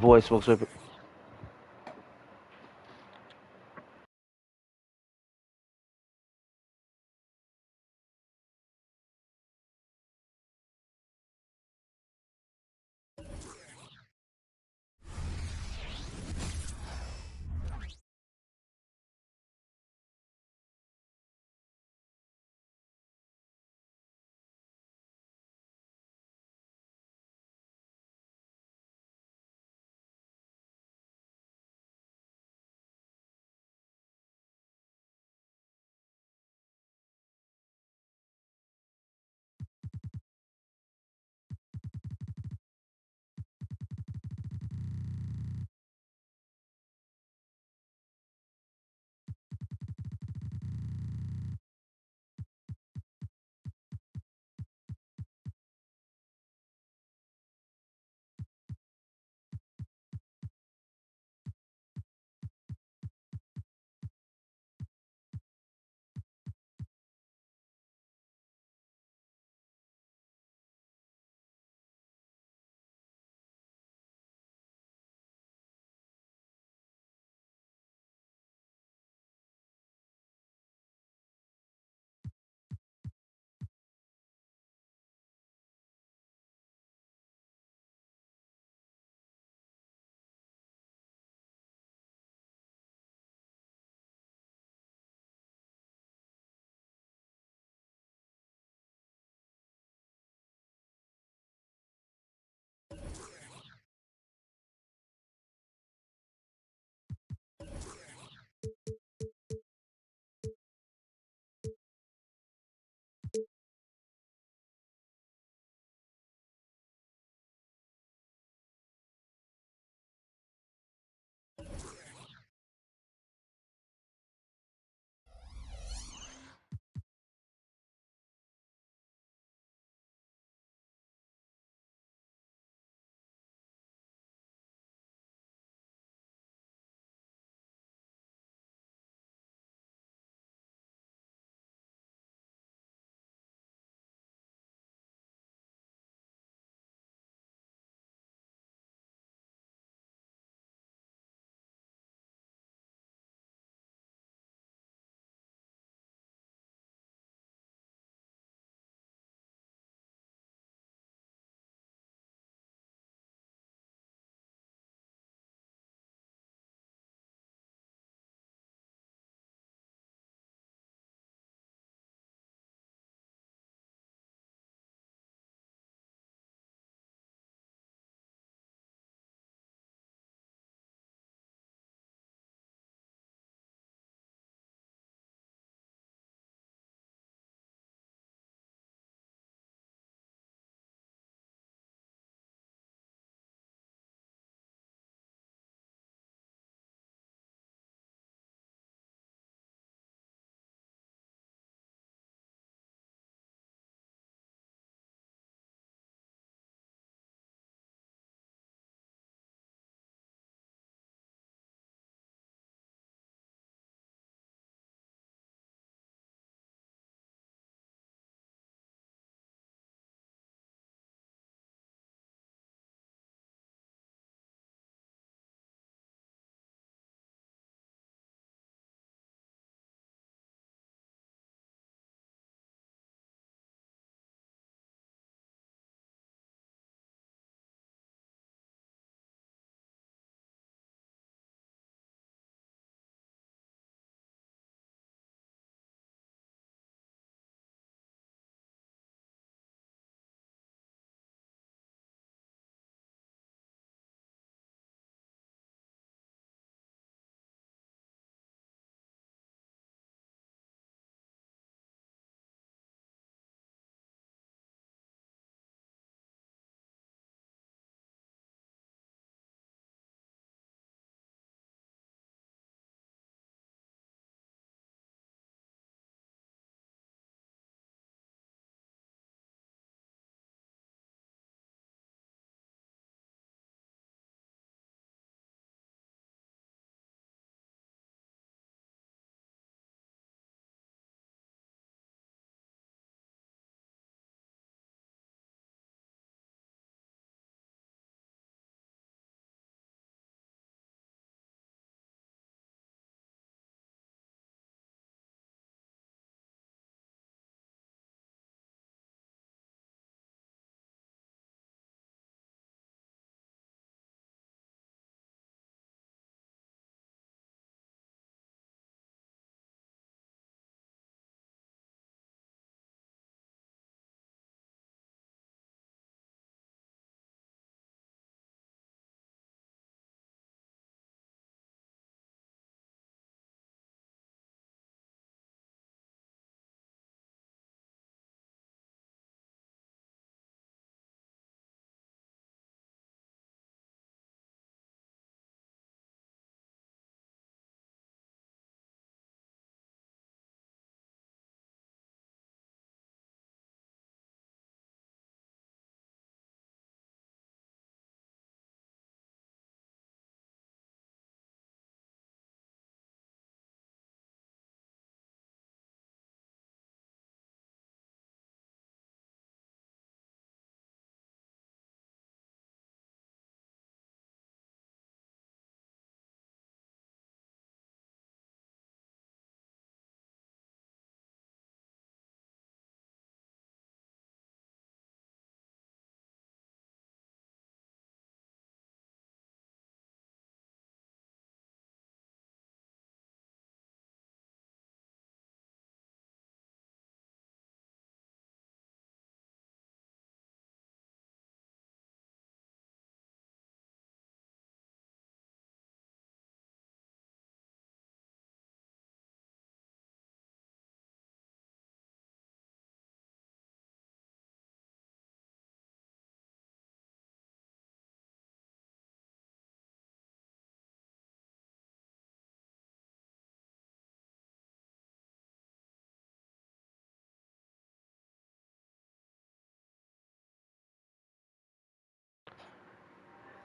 voice will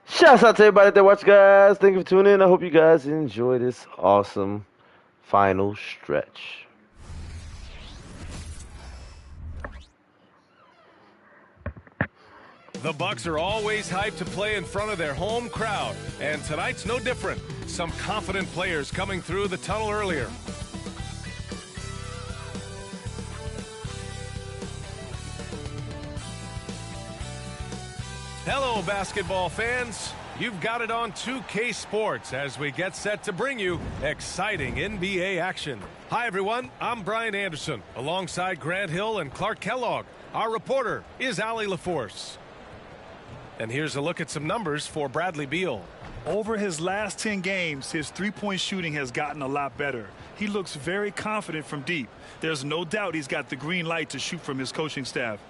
Shouts out to everybody that watch, guys. Thank you for tuning in. I hope you guys enjoy this awesome final stretch. The Bucks are always hyped to play in front of their home crowd, and tonight's no different. Some confident players coming through the tunnel earlier. Hello, basketball fans. You've got it on 2K Sports as we get set to bring you exciting NBA action. Hi, everyone. I'm Brian Anderson, alongside Grant Hill and Clark Kellogg. Our reporter is Allie LaForce. And here's a look at some numbers for Bradley Beal. Over his last 10 games, his three-point shooting has gotten a lot better. He looks very confident from deep. There's no doubt he's got the green light to shoot from his coaching staff.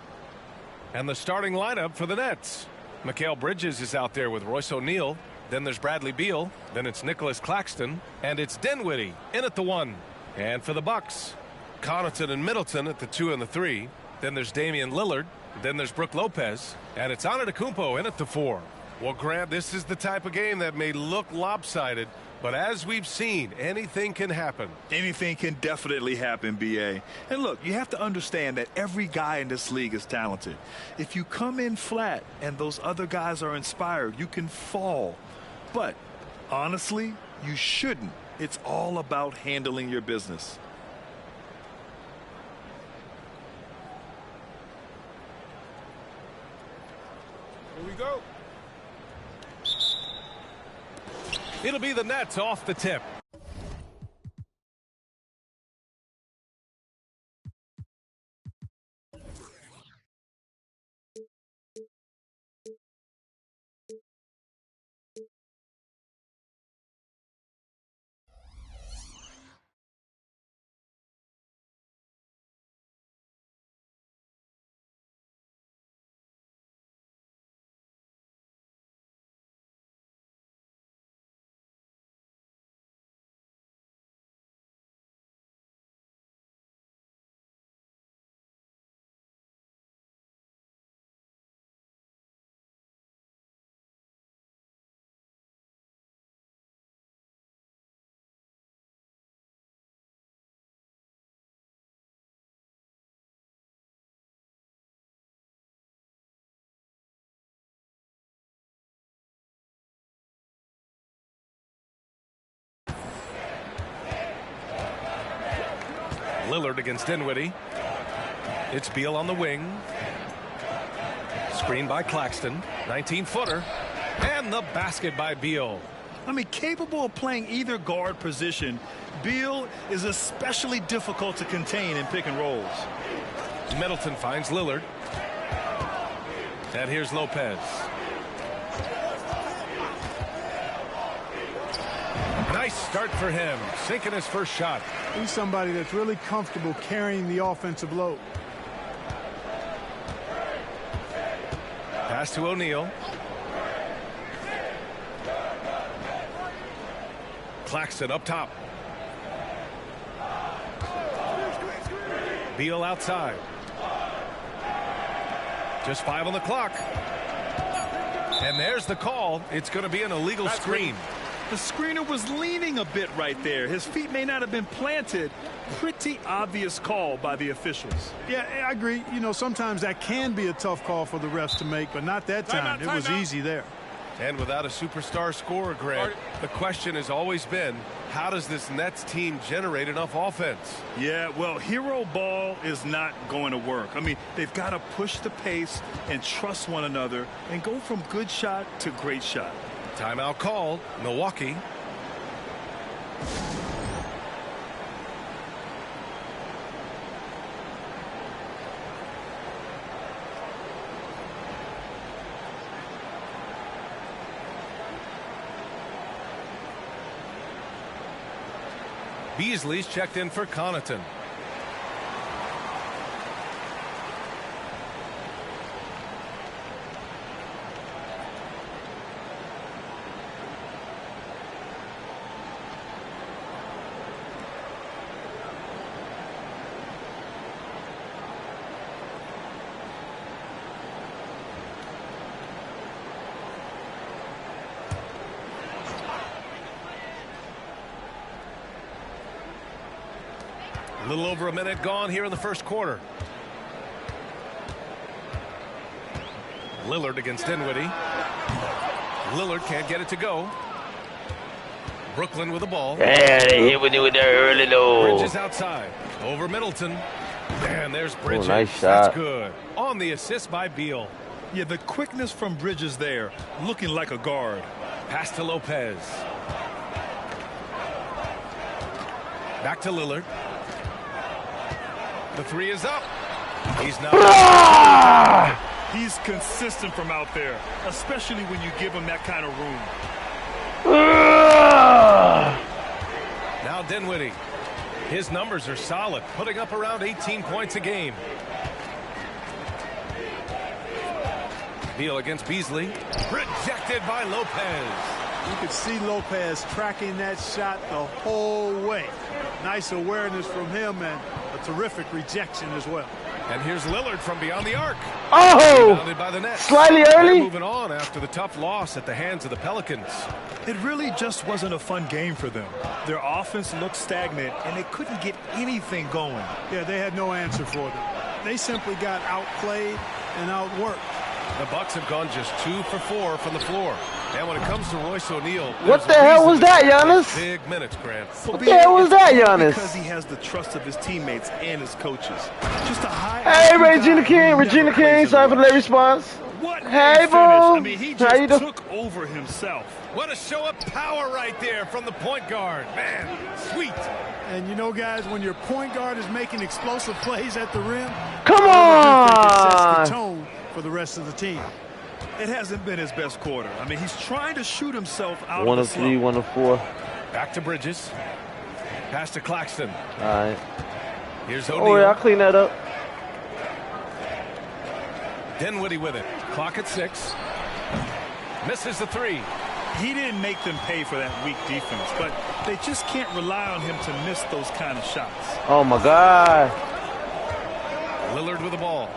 And the starting lineup for the Nets. Mikal Bridges is out there with Royce O'Neal. Then there's Bradley Beal. Then it's Nicholas Claxton. And it's Dinwiddie in at the 1. And for the Bucks, Connaughton and Middleton at the 2 and the 3. Then there's Damian Lillard. Then there's Brook Lopez. And it's Antetokounmpo in at the 4. Well, Grant, this is the type of game that may look lopsided, but as we've seen, anything can happen. Anything can definitely happen, B.A. And look, you have to understand that every guy in this league is talented. If you come in flat and those other guys are inspired, you can fall. But honestly, you shouldn't. It's all about handling your business. Here we go. It'll be the Nets off the tip. Lillard against Dinwiddie. It's Beal on the wing. Screen by Claxton. 19-footer. And the basket by Beal. I mean, capable of playing either guard position, Beal is especially difficult to contain in pick and rolls. Middleton finds Lillard. And here's Lopez. Nice start for him, sinking his first shot. He's somebody that's really comfortable carrying the offensive load. Pass to O'Neal. Claxton up top. Beal outside. Just 5 on the clock. And there's the call. It's going to be an illegal screen. The screener was leaning a bit right there. His feet may not have been planted. Pretty obvious call by the officials. Yeah, I agree. You know, sometimes that can be a tough call for the refs to make, but not that time. It was easy there. And without a superstar scorer, Grant, the question has always been, how does this Nets team generate enough offense? Yeah, well, hero ball is not going to work. I mean, they've got to push the pace and trust one another and go from good shot to great shot. Timeout called. Milwaukee. Beasley's checked in for Connaughton. A little over a minute gone here in the first quarter. Lillard against Dinwiddie. Lillard can't get it to go. Brooklyn with the ball. Yeah, they hit with it early though. Bridges outside. Over Middleton. And there's Bridges. Oh, nice shot. That's good. On the assist by Beal. Yeah, the quickness from Bridges there, looking like a guard. Pass to Lopez. Back to Lillard. The three is up. He's not. He's consistent from out there, especially when you give him that kind of room. Now Dinwiddie. His numbers are solid, putting up around 18 points a game. Beal against Beasley. Rejected by Lopez. You could see Lopez tracking that shot the whole way. Nice awareness from him and a terrific rejection as well. And here's Lillard from beyond the arc. Oh! Rebounded by the Nets. Slightly They're early. moving on after the tough loss at the hands of the Pelicans. It really just wasn't a fun game for them. Their offense looked stagnant, and they couldn't get anything going. Yeah, they had no answer for them. They simply got outplayed and outworked. The Bucks have gone just 2 for 4 from the floor. And when it comes to Royce O'Neal, What the hell was that, Giannis? Big minutes, Grant. What the hell was that, Giannis? Because he has the trust of his teammates and his coaches. Just a high. Hey, Regina King, sorry for the late response. What a Hey, finish. boo. I mean, he How you just doing? took over himself. What a show of power right there from the point guard. Man, sweet. And you know, guys, when your point guard is making explosive plays at the rim, Come it sets on! the tone for the rest of the team. It hasn't been his best quarter. I mean, he's trying to shoot himself out One of of the 3, slump. 1 of 4. Back to Bridges. Pass to Claxton. All right. Here's Oh, O'Neal. yeah, I'll clean that up. Dinwiddie with it. Clock at 6. Misses the 3. He didn't make them pay for that weak defense, but they just can't rely on him to miss those kind of shots. Oh, my God. Lillard with the ball.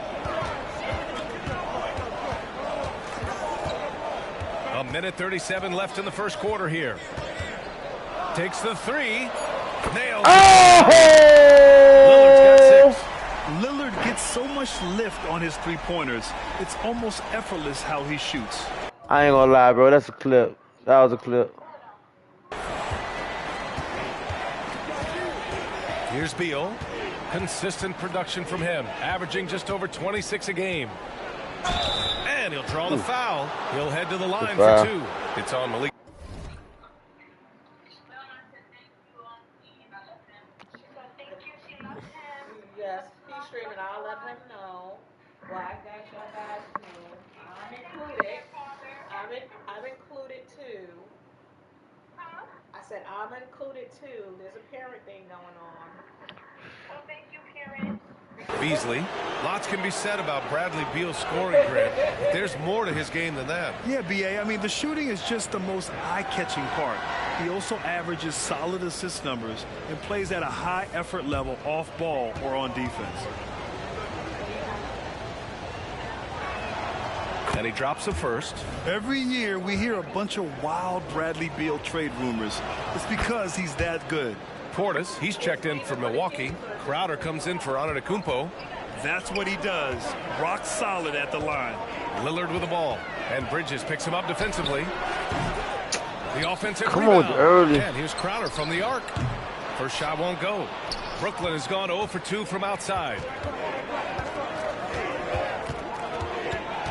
A minute 37 left in the first quarter here. Takes the 3. Nailed it. Lillard's got Oh! 6. Lillard gets so much lift on his three-pointers, it's almost effortless how he shoots. I ain't gonna lie, bro. That's a clip. That was a clip. Here's Beal. Consistent production from him, averaging just over 26 a game. And he'll draw the foul. He'll head to the line for 2. It's on Malik. Yes, he's streaming. I'll let him know. Well, I got your guys too. I'm included. I'm included too. I said I'm included too. There's a parent thing going on. Well, thank you, Karen. Beasley. Lots can be said about Bradley Beal's scoring, Grant. But there's more to his game than that. Yeah, B.A., I mean, the shooting is just the most eye-catching part. He also averages solid assist numbers and plays at a high effort level off ball or on defense. And he drops the first. Every year we hear a bunch of wild Bradley Beal trade rumors. It's because he's that good. Portis, he's checked in for Milwaukee. Crowder comes in for Antetokounmpo. That's what he does. Rock solid at the line. Lillard with the ball. And Bridges picks him up defensively. The offensive Come rebound. on, early. And here's Crowder from the arc. First shot won't go. Brooklyn has gone 0 for 2 from outside.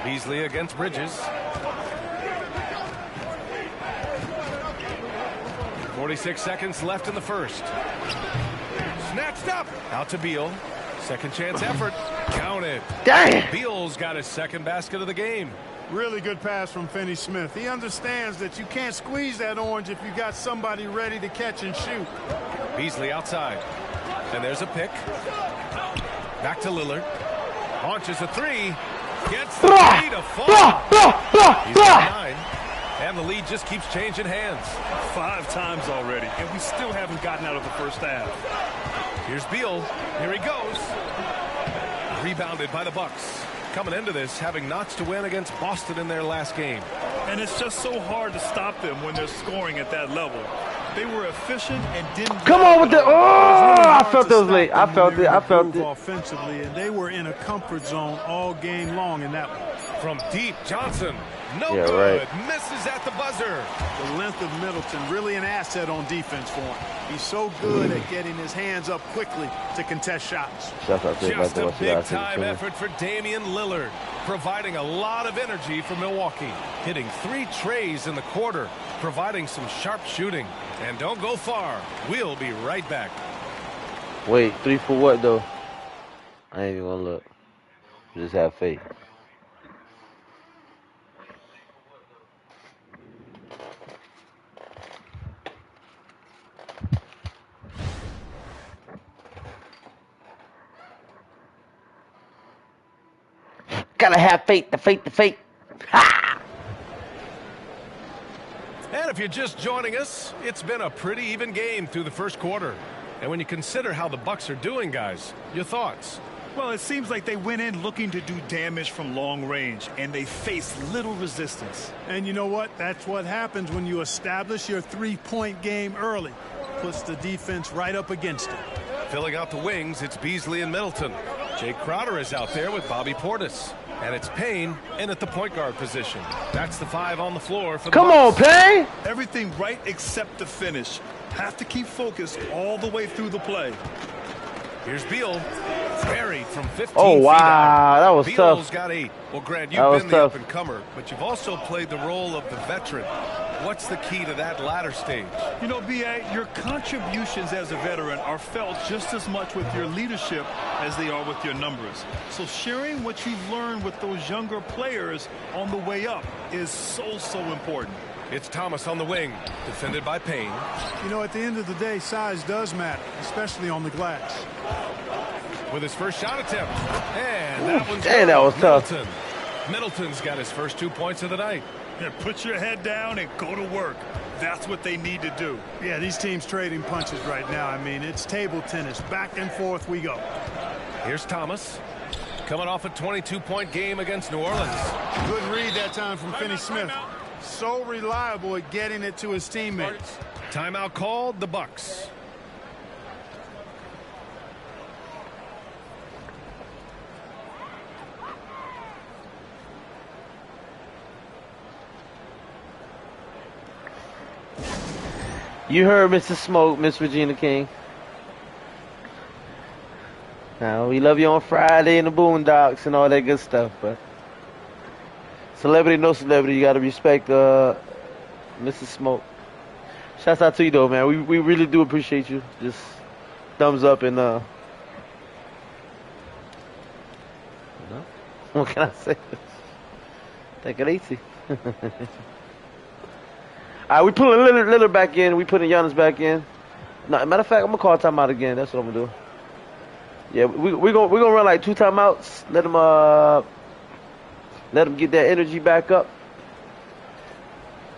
Beasley against Bridges. 46 seconds left in the first. Snatched up. Out to Beal. Second chance effort. Counted. Damn. Beal's got his second basket of the game. Really good pass from Finney-Smith. He understands that you can't squeeze that orange if you got somebody ready to catch and shoot. Beasley outside. And there's a pick. Back to Lillard. Launches a 3. Gets the lead to fall. He's got 9. And the lead just keeps changing hands. 5 times already, and we still haven't gotten out of the first half. Here's Beal. Here he goes. Rebounded by the Bucks. Coming into this, having notched to win against Boston in their last game. And it's just so hard to stop them when they're scoring at that level. They were efficient and didn't. Come on with the. Oh, I felt it was late. I felt it. I felt it. Offensively, and they were in a comfort zone all game long in that one. From deep, Johnson. No Yeah, good. right. Misses at the buzzer. The length of Middleton, really an asset on defense for him. He's so good at getting his hands up quickly to contest shots. Shout out to Just a everybody. big-time effort for Damian Lillard, providing a lot of energy for Milwaukee, hitting 3 trays in the quarter, providing some sharp shooting. And don't go far. We'll be right back. Wait, 3 for what though? I ain't even gonna look. Just have faith. Gotta have faith, the faith. Ha! And if you're just joining us, it's been a pretty even game through the first quarter. And when you consider how the Bucks are doing, guys, your thoughts? Well, it seems like they went in looking to do damage from long range, and they faced little resistance. And you know what? That's what happens when you establish your three-point game early. Puts the defense right up against it. Filling out the wings, it's Beasley and Middleton. Jay Crowder is out there with Bobby Portis. And it's Payne in at the point guard position. That's the 5 on the floor for the Come on, Bucks. Payne! Everything right except the finish. Have to keep focused all the way through the play. Here's Beal. Buried from 15 Oh, feet wow. out. That was Beal's tough. got 8. Well, Grant, That you've was been the tough. up-and-comer, but you've also played the role of the veteran. What's the key to that latter stage? You know, B.A., your contributions as a veteran are felt just as much with your leadership as they are with your numbers. So sharing what you've learned with those younger players on the way up is so important. It's Thomas on the wing, defended by Payne. You know, at the end of the day, size does matter, especially on the glass. With his first shot attempt. And that one's Dang, good. that was tough. Middleton. Middleton's got his first 2 points of the night. Yeah, put your head down and go to work. That's what they need to do. Yeah, these teams trading punches right now. I mean, it's table tennis. Back and forth we go. Here's Thomas. Coming off a 22-point game against New Orleans. Good read that time from Finney-Smith. So reliable at getting it to his teammates. Timeout called, the Bucks. You heard Mr. Smoke, Miss Regina King. Now, we love you on Friday in the Boondocks and all that good stuff, but celebrity, no celebrity, you gotta respect Mr. Smoke. Shouts out to you though, man. We really do appreciate you. Just thumbs up and you know, what can I say? Take it easy. All right, we pulling Lillard back in. We putting Giannis back in. No, matter of fact, I'm gonna call timeout again. That's what I'm gonna do. Yeah, we're gonna run like 2 timeouts. Let them get that energy back up.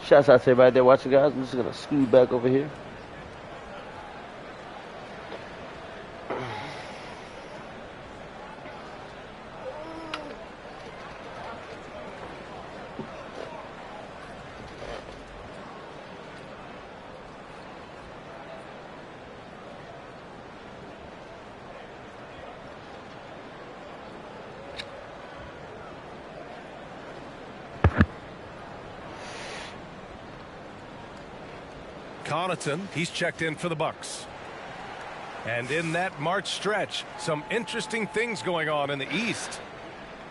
Shouts out to everybody there watching, guys. I'm just gonna scoot back over here. Connaughton, he's checked in for the Bucks. And in that March stretch, some interesting things going on in the East.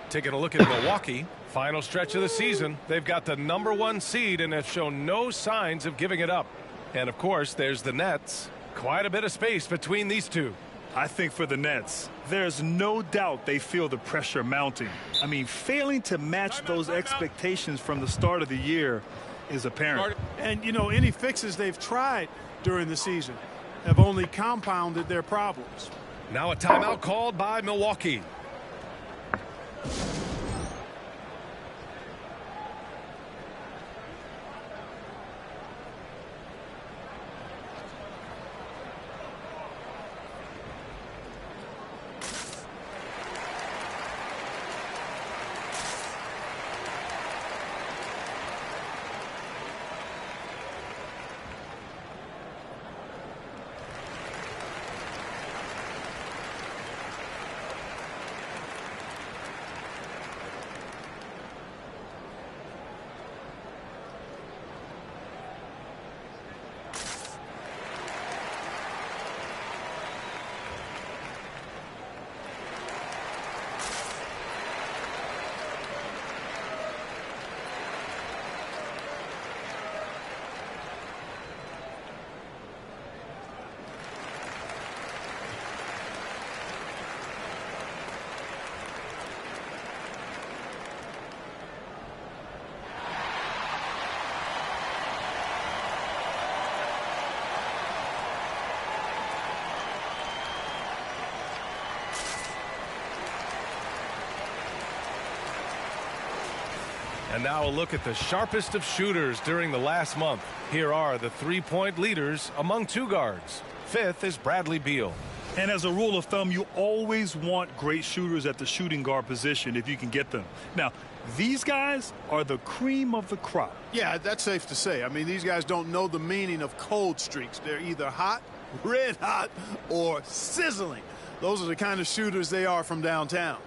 Taking a look at Milwaukee, final stretch of the season. They've got the #1 seed and have shown no signs of giving it up. And of course, there's the Nets. Quite a bit of space between these two. I think for the Nets, there's no doubt they feel the pressure mounting. I mean, failing to match those expectations from the start of the year is apparent. And, you know, any fixes they've tried during the season have only compounded their problems. Now a timeout called by Milwaukee. And now a look at the sharpest of shooters during the last month. Here are the three-point leaders among two guards. Fifth is Bradley Beal. And as a rule of thumb, you always want great shooters at the shooting guard position if you can get them. Now, these guys are the cream of the crop. Yeah, that's safe to say. I mean, these guys don't know the meaning of cold streaks. They're either hot, red hot, or sizzling. Those are the kind of shooters they are from downtown.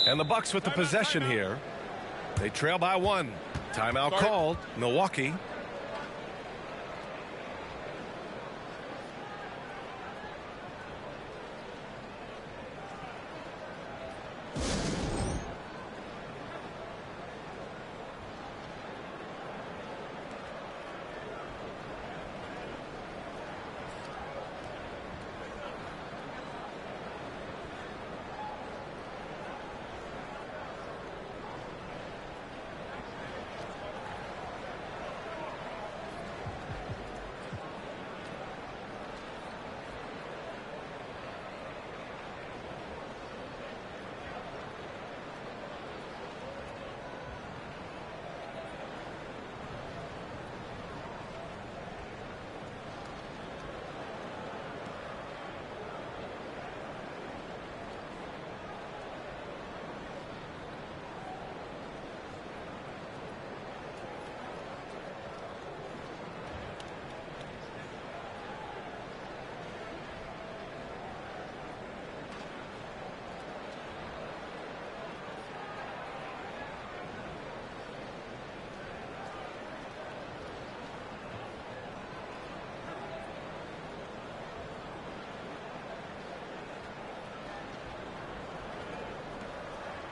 And the Bucks with the possession here. They trail by one. Timeout called. Milwaukee.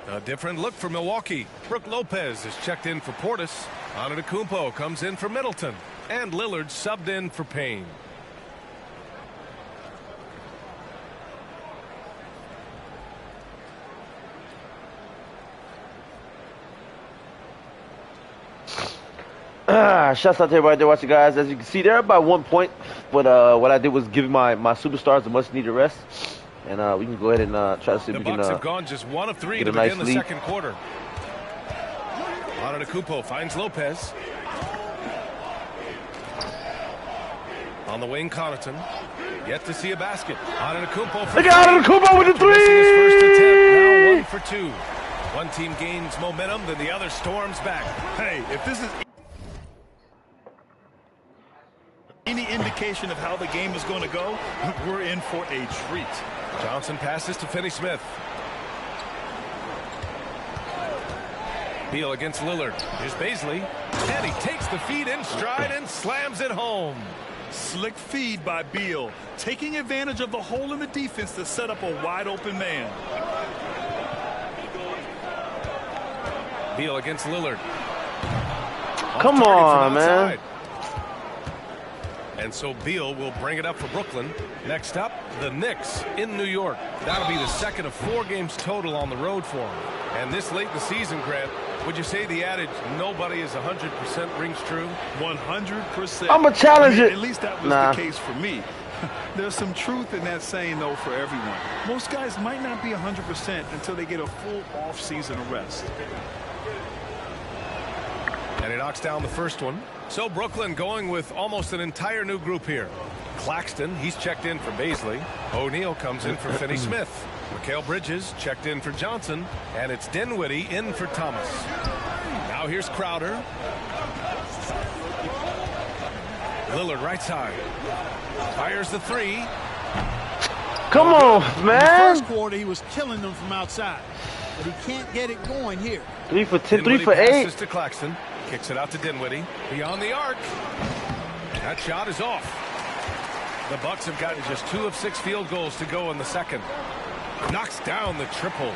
A different look for Milwaukee. Brook Lopez is checked in for Portis. Antetokounmpo comes in for Middleton. And Lillard subbed in for Payne. Shouts out to everybody there watching, guys. As you can see, they're about 1 point. But what I did was give my superstars a much-needed rest. And we can go ahead and try to see if we can The Bucks have gone just 1 of 3 to begin the second quarter. Antetokounmpo finds Lopez. On the wing, Connaughton. Yet to see a basket. Antetokounmpo for Look at Antetokounmpo with the three! His first attempt, now 1 for 2. One team gains momentum, then the other storms back. Hey, if this is any indication of how the game is going to go, we're in for a treat. Johnson passes to Finney-Smith. Beal against Lillard. Here's Baisley. And he takes the feed in stride and slams it home. Slick feed by Beal, taking advantage of the hole in the defense to set up a wide open man. Beal against Lillard. Come on, man. And so Beal will bring it up for Brooklyn. Next up, the Knicks in New York. That'll be the second of 4 games total on the road for them. And this late in the season, Grant, would you say the adage, nobody is 100% rings true? 100%. I'm going to challenge it. At least that was the case for me. There's some truth in that saying, though, for everyone. Most guys might not be 100% until they get a full off-season of rest. And he knocks down the first one. So Brooklyn going with almost an entire new group here. Claxton, he's checked in for Baisley. O'Neal comes in for Finney-Smith. Mikal Bridges checked in for Johnson. And it's Dinwiddie in for Thomas. Now here's Crowder. Lillard right side. Fires the 3. Come on, man. In the first quarter, he was killing them from outside. But he can't get it going here. 3 for 10, Dinwiddie 3 for 8. passes to Claxton. Kicks it out to Dinwiddie. Beyond the arc. That shot is off. The Bucks have gotten just 2 of 6 field goals to go in the second. Knocks down the triple.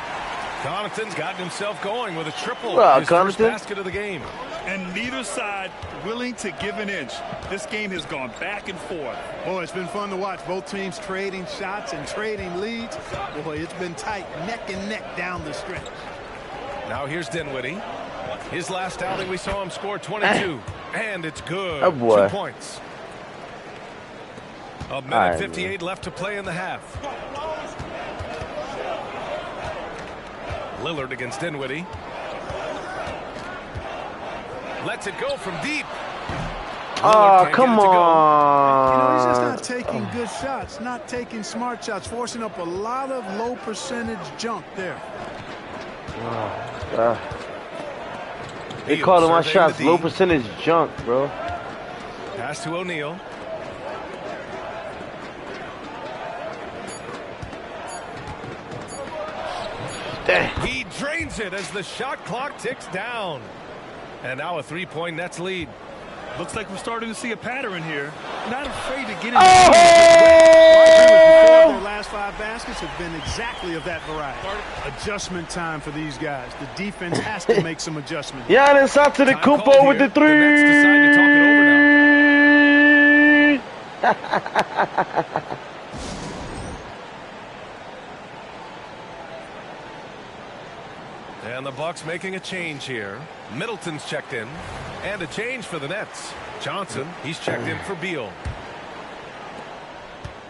Connaughton's gotten himself going with a triple. His first basket of the game. And neither side willing to give an inch. This game has gone back and forth. Boy, it's been fun to watch. Both teams trading shots and trading leads. Boy, it's been tight, neck and neck down the stretch. Now here's Dinwiddie. His last outing, we saw him score 22. And it's good. Oh, boy. 2 points. A minute 58 left to play in the half. Lillard against Dinwiddie. Lets it go from deep. Oh, come on. You know, he's just not taking good shots, not taking smart shots, forcing up a lot of low percentage junk there. They calling my shots low percentage junk, bro. Pass to O'Neal. Damn. He drains it as the shot clock ticks down. And now a three-point Nets lead. Looks like we're starting to see a pattern here. Not afraid to get in. Oh! Their last 5 baskets have been exactly of that variety. Adjustment time for these guys. The defense has to make some adjustments. Giannis out to the Kumpo with the The Nets decide to talk it over now. And the Bucks making a change here. Middleton's checked in. And a change for the Nets. Johnson, he's checked in for Beal.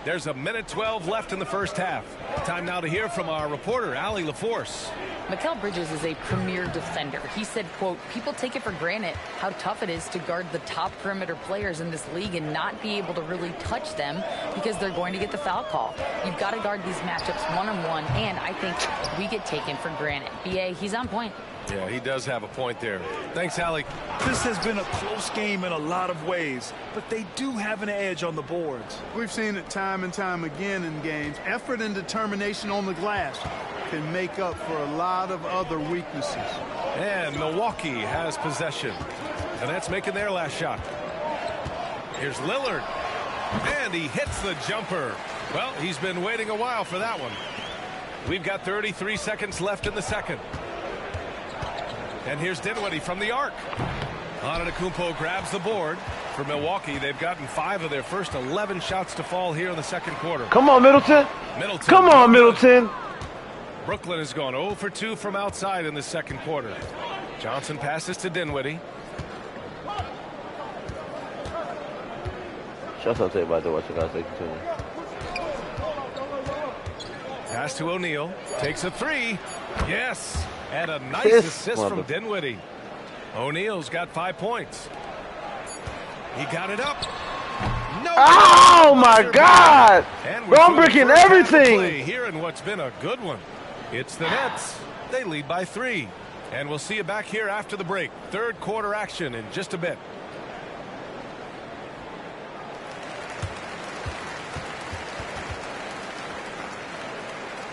There's a minute 12 left in the first half. Time now to hear from our reporter, Allie LaForce. Mikal Bridges is a premier defender. He said, quote, people take it for granted how tough it is to guard the top perimeter players in this league and not be able to really touch them because they're going to get the foul call. You've got to guard these matchups one-on-one, and I think we get taken for granted. BA, he's on point. Yeah, he does have a point there. Thanks, Allie. This has been a close game in a lot of ways, but they do have an edge on the boards. We've seen it time and time again in games. Effort and determination on the glass can make up for a lot of other weaknesses. And Milwaukee has possession. The Nets making their last shot. Here's Lillard. And he hits the jumper. Well, he's been waiting a while for that one. We've got 33 seconds left in the second. And here's Dinwiddie from the arc. Antetokounmpo grabs the board. For Milwaukee, they've gotten 5 of their first 11 shots to fall here in the second quarter. Come on, Middleton. Come on, Middleton. Brooklyn has gone 0 for 2 from outside in the second quarter. Johnson passes to Dinwiddie. Shouts out to everybody that watching guys. They continue. Pass to O'Neal. Takes a 3. Yes. And a nice assist from Dinwiddie. O'Neal's got 5 points. He got it up. No. Oh my God! Bro, I'm breaking everything. Here in what's been a good one. It's the Nets. They lead by 3. And we'll see you back here after the break. Third quarter action in just a bit.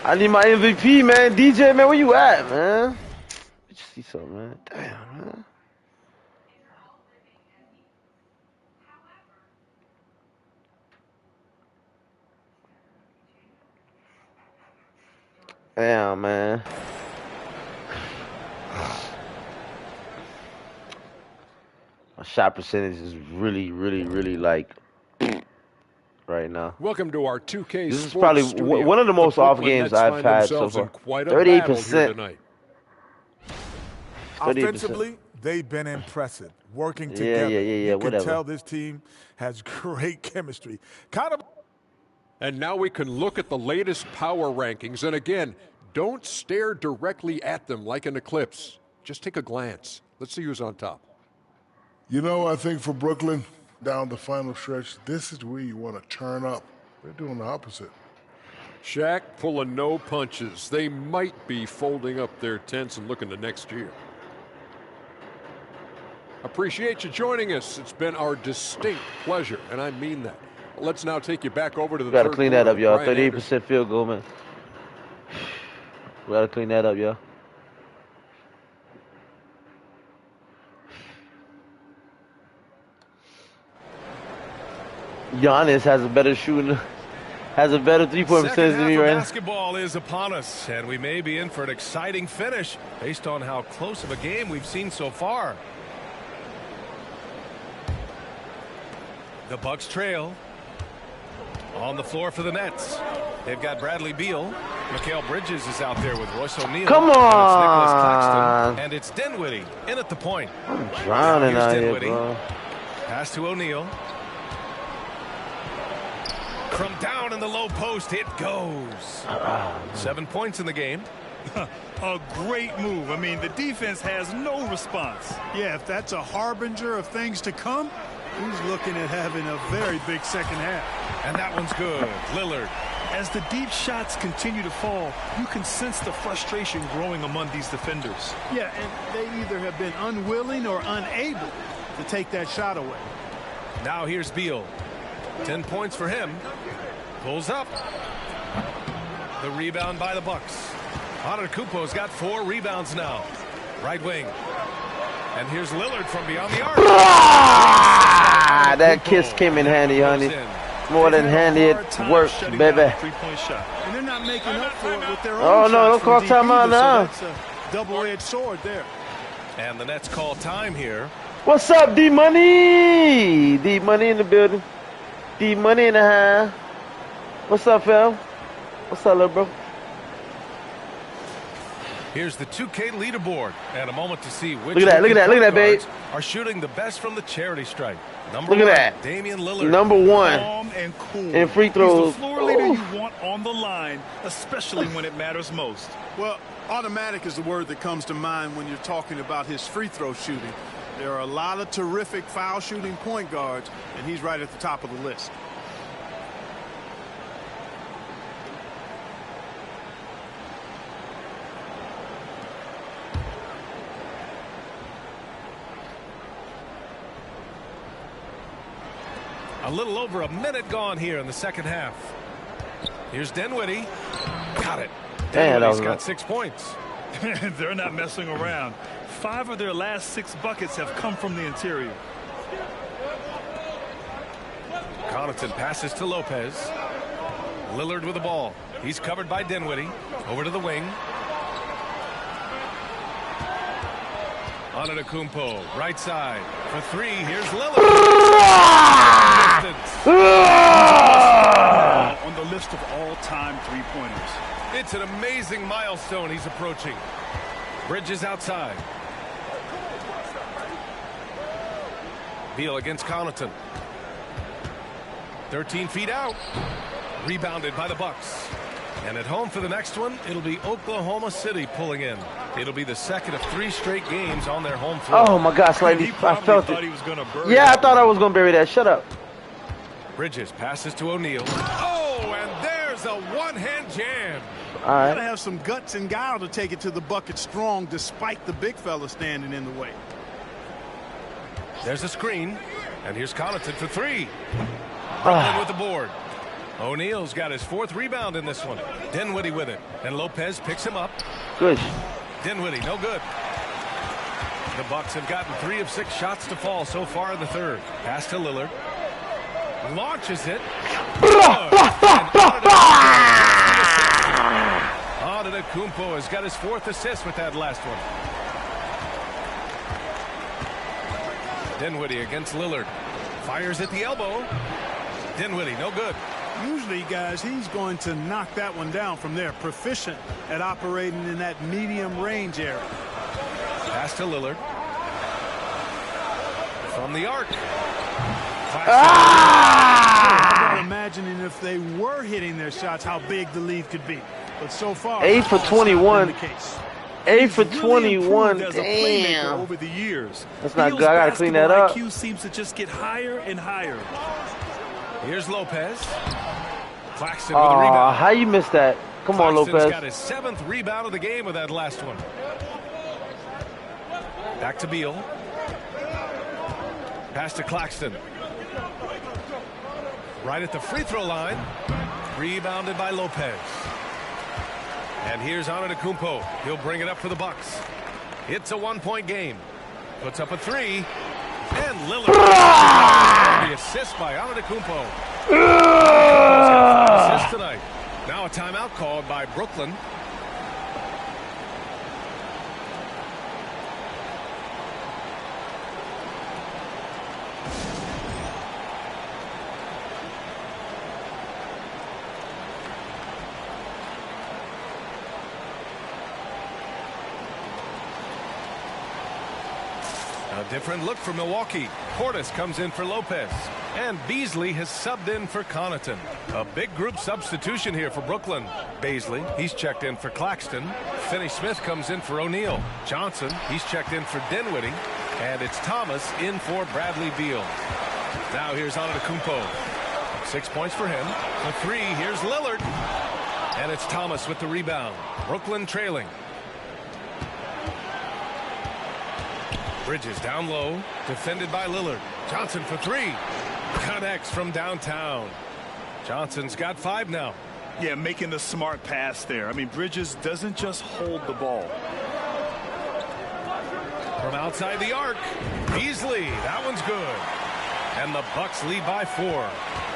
I need my MVP, man. DJ, man, where you at, man? Let me see something, man. Damn, man. Damn, man. My shot percentage is really like right now. Welcome to our 2K. This is probably one of the most off games I've had so far. 38%. Offensively, they've been impressive, working together. Yeah, you whatever. can tell this team has great chemistry. Kind of. And now we can look at the latest power rankings. And again, don't stare directly at them like an eclipse. Just take a glance. Let's see who's on top. You know, I think for Brooklyn, down the final stretch, this is where you want to turn up. They're doing the opposite. Shaq pulling no punches. They might be folding up their tents and looking to next year. Appreciate you joining us. It's been our distinct pleasure, and I mean that. Let's now take you back over to the We gotta third clean that quarter. up, y'all. Brian 38% field goal, man. We gotta clean that up, y'all. Giannis has a better shooting, has a better three-point percentage than me right now. Basketball is upon us, and we may be in for an exciting finish based on how close of a game we've seen so far. The Bucks trail. On the floor for the Nets. They've got Bradley Beal. Mikal Bridges is out there with Royce O'Neal. Come on. And it's Dinwiddie in at the point. I'm drowning Here's out Dinwiddie. here, bro. Pass to O'Neal. From down in the low post, it goes. 7 points in the game. A great move. I mean, the defense has no response. Yeah, if that's a harbinger of things to come, he's looking at having a very big second half. And that one's good. Lillard. As the deep shots continue to fall, you can sense the frustration growing among these defenders. Yeah, and they either have been unwilling or unable to take that shot away. Now here's Beal. 10 points for him. Pulls up. The rebound by the Bucks. Antetokounmpo's got 4 rebounds now. Right wing. And here's Lillard from beyond the arc. That kiss came in handy, honey. More than handy, it worked, baby. Three-point shot. And they're not making up for it with their own Oh, no, don't shots call from deep timeout either, now. so that's a double-edged sword there. And the Nets call time here. What's up, D-Money? D-Money in the building. D-Money in the house. What's up, fam? What's up, little bro? Here's the 2K leaderboard. And a moment to see which Look at that, babe. are shooting the best from the charity stripe. Number Look at 1, that. Damian Lillard. Number 1 Calm and cool. in free throws. He's the floor leader you want on the line, especially when it matters most. Well, automatic is the word that comes to mind when you're talking about his free throw shooting. There are a lot of terrific foul shooting point guards, and he's right at the top of the list. A little over a minute gone here in the second half. Here's Dinwiddie. Got it. Damn, that Dinwiddie's was got rough. 6 points. They're not messing around. 5 of their last 6 buckets have come from the interior. Connaughton passes to Lopez. Lillard with the ball. He's covered by Dinwiddie. Over to the wing. Antetokounmpo, right side for 3. Here's Lillard. On the list of all-time three-pointers. It's an amazing milestone he's approaching. Bridges outside. Beal against Connaughton. 13 feet out. Rebounded by the Bucks. And at home for the next one, it'll be Oklahoma City pulling in. It'll be the second of 3 straight games on their home floor. Oh, my God, slightly. He I probably felt thought it. he was going to bury Yeah, I that thought one. I was going to bury that. Shut up. Bridges passes to O'Neal. Oh, and there's a one-hand jam. All Gotta right. have some guts and guile to take it to the bucket strong despite the big fella standing in the way. There's a screen. And here's Connaughton for 3. Brooklyn with the board. O'Neal's got his 4th rebound in this one. Dinwiddie with it. And Lopez picks him up. Good. Dinwiddie, no good. The Bucks have gotten 3 of 6 shots to fall so far in the third. Pass to Lillard. Launches it. Antetokounmpo has got his 4th assist with that last one. Dinwiddie against Lillard. Fires at the elbow. Dinwiddie, no good. Usually, guys, he's going to knock that one down from there. Proficient at operating in that medium range area. Pass to Lillard. From the arc. How about imagining if they were hitting their shots, how big the lead could be. But so far, 8 for that's not 21. been the case. 8 for Really 21. improved as a playmaker Damn. over the years. That's not Beal's good. I gotta clean that up. basketball IQ seems to just get higher and higher. Here's Lopez. Claxton with the Oh, rebound. how you missed that? Come on, Claxton's Lopez. got his 7th rebound of the game with that last one. Back to Beal. Pass to Claxton. Right at the free throw line. Rebounded by Lopez. And here's Antetokounmpo. He'll bring it up for the Bucks. It's a 1-point game. Puts up a 3. And Lillard. The assist by Antetokounmpo. Antetokounmpo's got 5 assists tonight. Now a timeout called by Brooklyn. different look for Milwaukee. Portis comes in for Lopez. And Beasley has subbed in for Connaughton. A big group substitution here for Brooklyn. Beasley, he's checked in for Claxton. Finney-Smith comes in for O'Neal. Johnson, he's checked in for Dinwiddie. And it's Thomas in for Bradley Beal. Now here's Antetokounmpo. 6 points for him. For 3, here's Lillard. And it's Thomas with the rebound. Brooklyn trailing. Bridges down low. Defended by Lillard. Johnson for 3. Connects from downtown. Johnson's got 5 now. Yeah, making the smart pass there. I mean, Bridges doesn't just hold the ball. From outside the arc, Beasley, that one's good. And the Bucks lead by 4.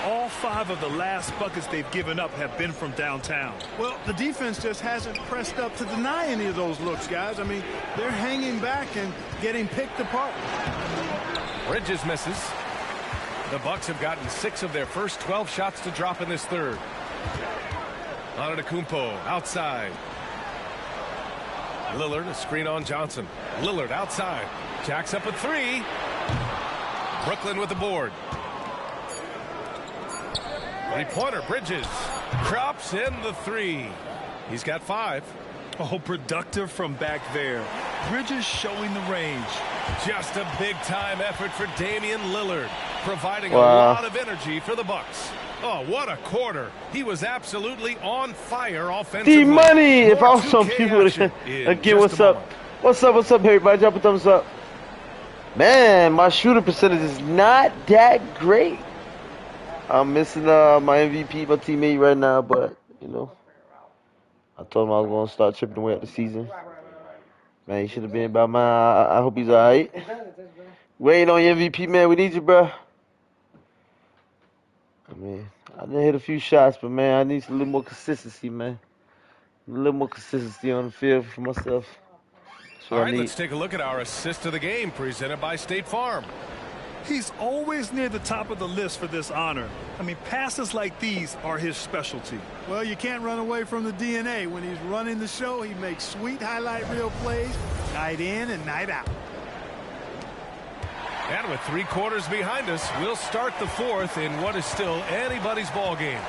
All 5 of the last buckets they've given up have been from downtown. Well, the defense just hasn't pressed up to deny any of those looks, guys. I mean, they're hanging back and getting picked apart. Bridges misses. The Bucks have gotten 6 of their first 12 shots to drop in this third. Antetokounmpo outside. Lillard, a screen on Johnson. Lillard outside. Jacks up a 3. Brooklyn with the board. 3-pointer, Bridges. Drops in the 3. He's got 5. Oh, productive from back there. Bridges showing the range. Just a big-time effort for Damian Lillard, providing a lot of energy for the Bucks. Oh, what a quarter. He was absolutely on fire offensively. D-Money! If I was some people again, what's up? What's up, everybody? Drop a thumbs up. Man, my shooting percentage is not that great. I'm missing my MVP, my teammate right now, but, you know, I told him I was going to start chipping away at the season. Man, he should have been about mine. I hope he's all right. Waiting on your MVP, man. We need you, bro. I mean, I done hit a few shots, but, man, I need a little more consistency, man. A little more consistency on the field for myself. All right, let's take a look at our assist of the game presented by State Farm. He's always near the top of the list for this honor. I mean, passes like these are his specialty. Well, you can't run away from the DNA. When he's running the show, he makes sweet highlight reel plays night in and night out. And with 3 quarters behind us, we'll start the 4th in what is still anybody's ball game.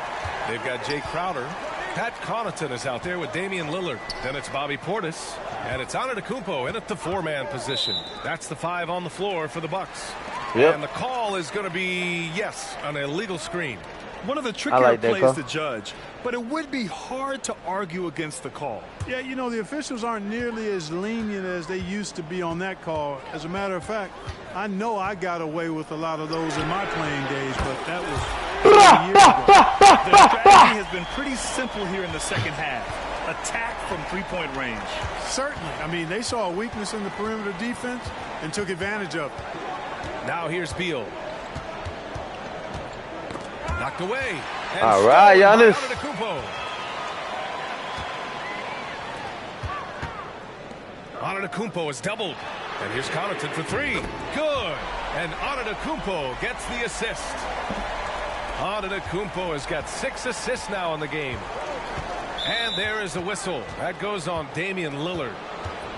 They've got Jay Crowder. Pat Connaughton is out there with Damian Lillard. Then it's Bobby Portis. And it's Antetokounmpo in at the 4-man position. That's the 5 on the floor for the Bucks. Yep. And the call is going to be, yes, an illegal screen. One of the trickier plays to judge, but it would be hard to argue against the call. Yeah, you know, the officials aren't nearly as lenient as they used to be on that call. As a matter of fact, I know I got away with a lot of those in my playing days, but that was years ago. The strategy has been pretty simple here in the second half. Attack from 3-point range. Certainly. I mean, they saw a weakness in the perimeter defense and took advantage of it. Now here's Beal. Knocked away. All right, Giannis. Antetokounmpo is doubled. And here's Connaughton for 3. Good. And Antetokounmpo gets the assist. Antetokounmpo has got 6 assists now in the game. And there is the whistle. That goes on Damian Lillard.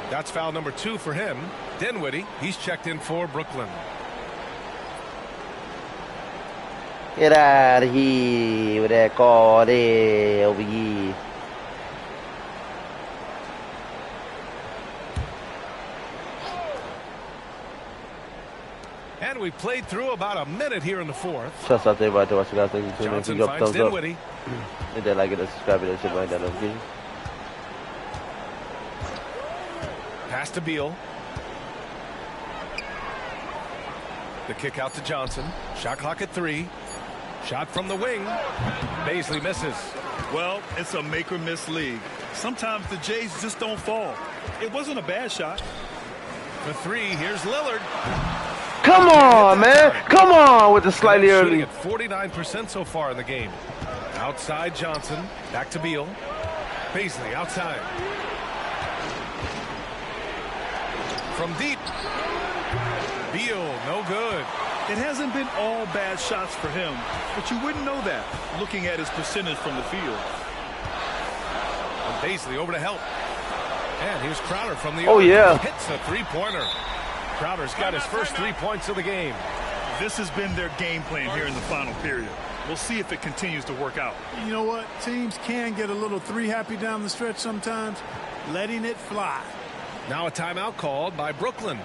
That's foul number 2 for him. Dinwiddie, he's checked in for Brooklyn. Get out of here with that call there over here. And we played through about a minute here in the 4th. Shouts out to everybody watching out there. Johnson finds Dinwiddie. Hit that like it, subscribe to that shit right there. Okay? Pass to Beal. The kick out to Johnson. Shot clock at 3. Shot from the wing. Beasley misses. Well, it's a make or miss league. Sometimes the Jays just don't fall. It wasn't a bad shot. For 3, here's Lillard. Come on, man. Come on with the slightly early. At 49% so far in the game. Outside Johnson. Back to Beal. Beasley outside. From deep. Beal, no good. It hasn't been all bad shots for him, but you wouldn't know that looking at his percentage from the field. And Beasley over to help. And here's Crowder from the yeah. Hits a 3-pointer. Crowder's got his first 3 points of the game. This has been their game plan here in the final period. We'll see if it continues to work out. You know what? Teams can get a little three happy down the stretch sometimes. Letting it fly. Now a timeout called by Brooklyn.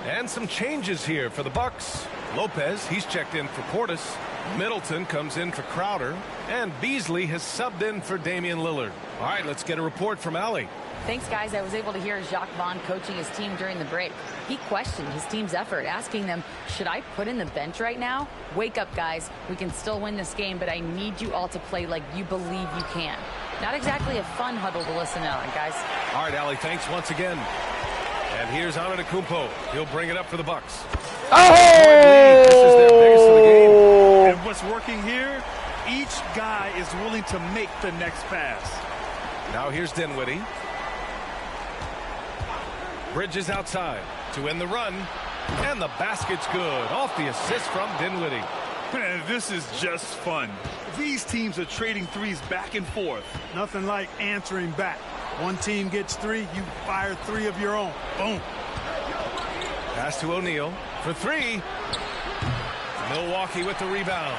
And some changes here for the Bucks. Lopez, he's checked in for Portis. Middleton comes in for Crowder. And Beasley has subbed in for Damian Lillard. All right, let's get a report from Allie. Thanks, guys. I was able to hear Jacques Vaughn coaching his team during the break. He questioned his team's effort, asking them, should I put in the bench right now? Wake up, guys. We can still win this game, but I need you all to play like you believe you can. Not exactly a fun huddle to listen in on, guys. All right, Allie, thanks once again. And here's Antetokounmpo. He'll bring it up for the Bucks. Oh! This is their biggest of the game. And what's working here, each guy is willing to make the next pass. Now here's Dinwiddie. Bridges outside to end the run. And the basket's good. Off the assist from Dinwiddie. Man, this is just fun. These teams are trading threes back and forth. Nothing like answering back. One team gets three, you fire three of your own. Boom. Pass to O'Neal for three. Milwaukee with the rebound.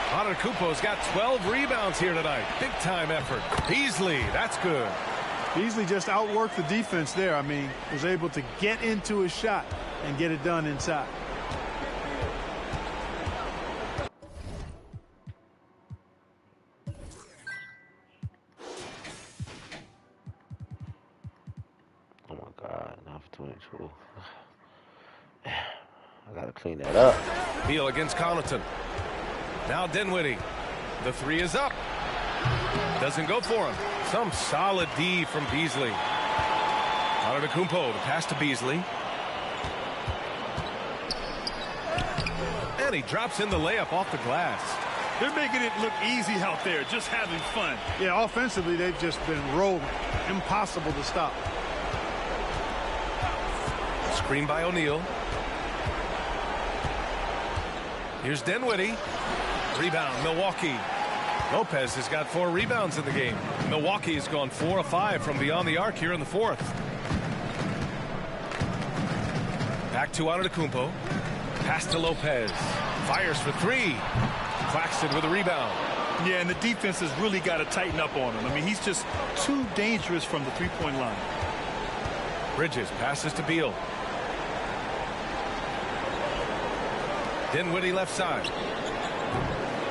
Antetokounmpo's got 12 rebounds here tonight. Big time effort. Beasley, that's good. Beasley just outworked the defense there. I mean, was able to get into his shot and get it done inside. Oh my God, not for 22. I gotta clean that up. Beal against Connaughton. Now Dinwiddie. The three is up. Doesn't go for him. Some solid D from Beasley. Antetokounmpo, the pass to Beasley. And he drops in the layup off the glass. They're making it look easy out there, just having fun. Yeah, offensively, they've just been rolling. Impossible to stop. Screen by O'Neal. Here's Dinwiddie. Rebound, Milwaukee. Lopez has got 4 rebounds in the game. Milwaukee has gone 4 of 5 from beyond the arc here in the fourth. Back to Antetokounmpo. Pass to Lopez. Fires for 3. Claxton with a rebound. Yeah, and the defense has really got to tighten up on him. I mean, he's just too dangerous from the three-point line. Bridges passes to Beal. Dinwiddie left side.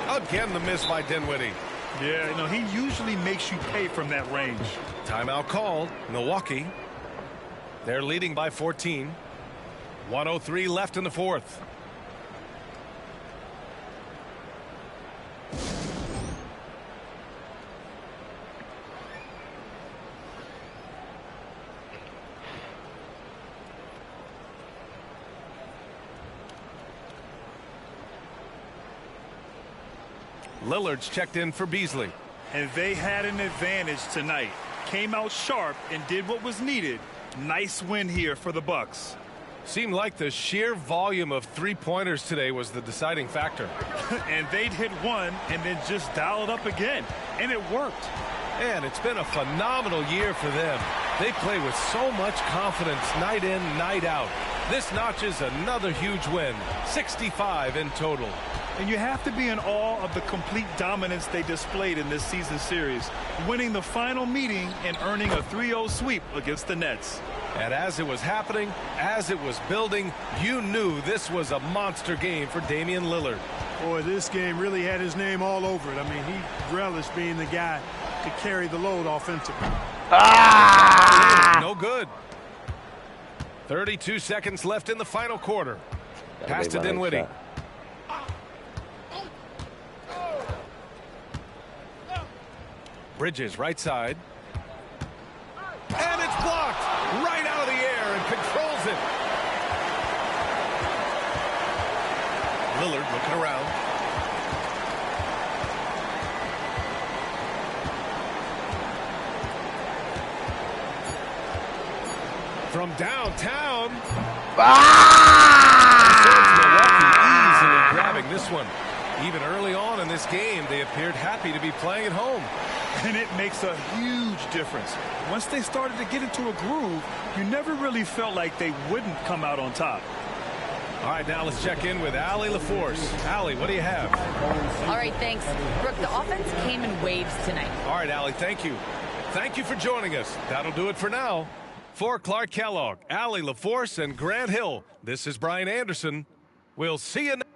Again, the miss by Dinwiddie. Yeah, you know, he usually makes you pay from that range. Timeout called. Milwaukee. They're leading by 14. 1:03 left in the fourth. Lillard's checked in for Beasley. And they had an advantage tonight. Came out sharp and did what was needed. Nice win here for the Bucks. Seemed like the sheer volume of three-pointers today was the deciding factor. And they'd hit one and then just dial it up again. And it worked. And it's been a phenomenal year for them. They play with so much confidence night in, night out. This notches another huge win. 65 in total. And you have to be in awe of the complete dominance they displayed in this season series, winning the final meeting and earning a 3-0 sweep against the Nets. And as it was happening, as it was building, you knew this was a monster game for Damian Lillard. Boy, this game really had his name all over it. I mean, he relished being the guy to carry the load offensively. No good. 32 seconds left in the final quarter. Pass to Dinwiddie. Bridges right side. And it's blocked right out of the air and controls it. Lillard looking around. From downtown. Milwaukee easily grabbing this one. Even early on in this game, they appeared happy to be playing at home. And it makes a huge difference. Once they started to get into a groove, you never really felt like they wouldn't come out on top. All right, now let's check in with Allie LaForce. Allie, what do you have? All right, thanks. Brooke, the offense came in waves tonight. All right, Allie, thank you. Thank you for joining us. That'll do it for now. For Clark Kellogg, Allie LaForce, and Grant Hill, this is Brian Anderson. We'll see you next.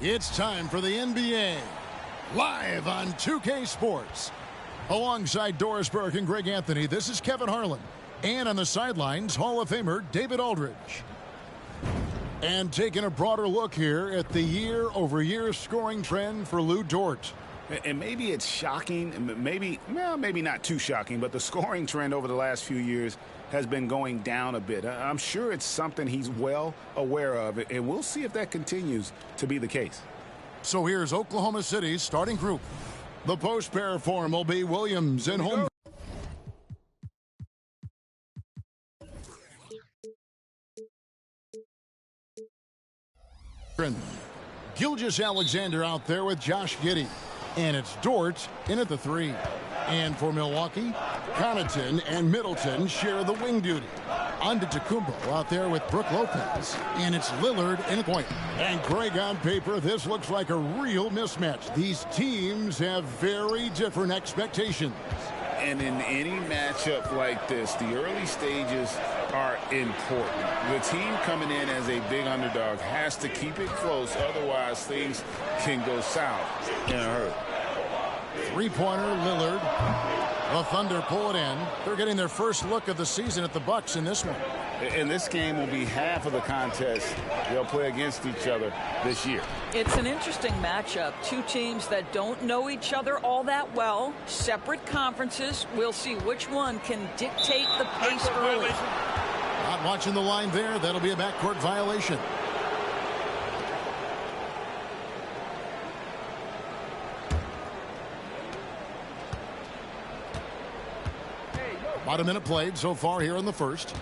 It's time for the NBA, live on 2K Sports. Alongside Doris Burke and Greg Anthony, this is Kevin Harlan. And on the sidelines, Hall of Famer David Aldridge. And taking a broader look here at the year-over-year scoring trend for Lou Dort. And maybe it's shocking, maybe not too shocking, but the scoring trend over the last few years has been going down a bit. I'm sure it's something he's well aware of, and we'll see if that continues to be the case. So here's Oklahoma City's starting group. The post pair form will be Williams and Holmgren. Gilgeous-Alexander out there with Josh Giddey. And it's Dort in at the 3. And for Milwaukee, Connaughton and Middleton share the wing duty. Antetokounmpo out there with Brook Lopez. And it's Lillard in a point. And Greg, on paper, this looks like a real mismatch. These teams have very different expectations. And in any matchup like this, the early stages are important. The team coming in as a big underdog has to keep it close, otherwise things can go south in a hurry. Three-pointer, Lillard. The Thunder pull it in. They're getting their first look of the season at the Bucks in this one. And this game will be half of the contest they'll play against each other this year. It's an interesting matchup. Two teams that don't know each other all that well. Separate conferences. We'll see which one can dictate the pace early. Not watching the line there. That'll be a backcourt violation. About a minute played so far here in the first.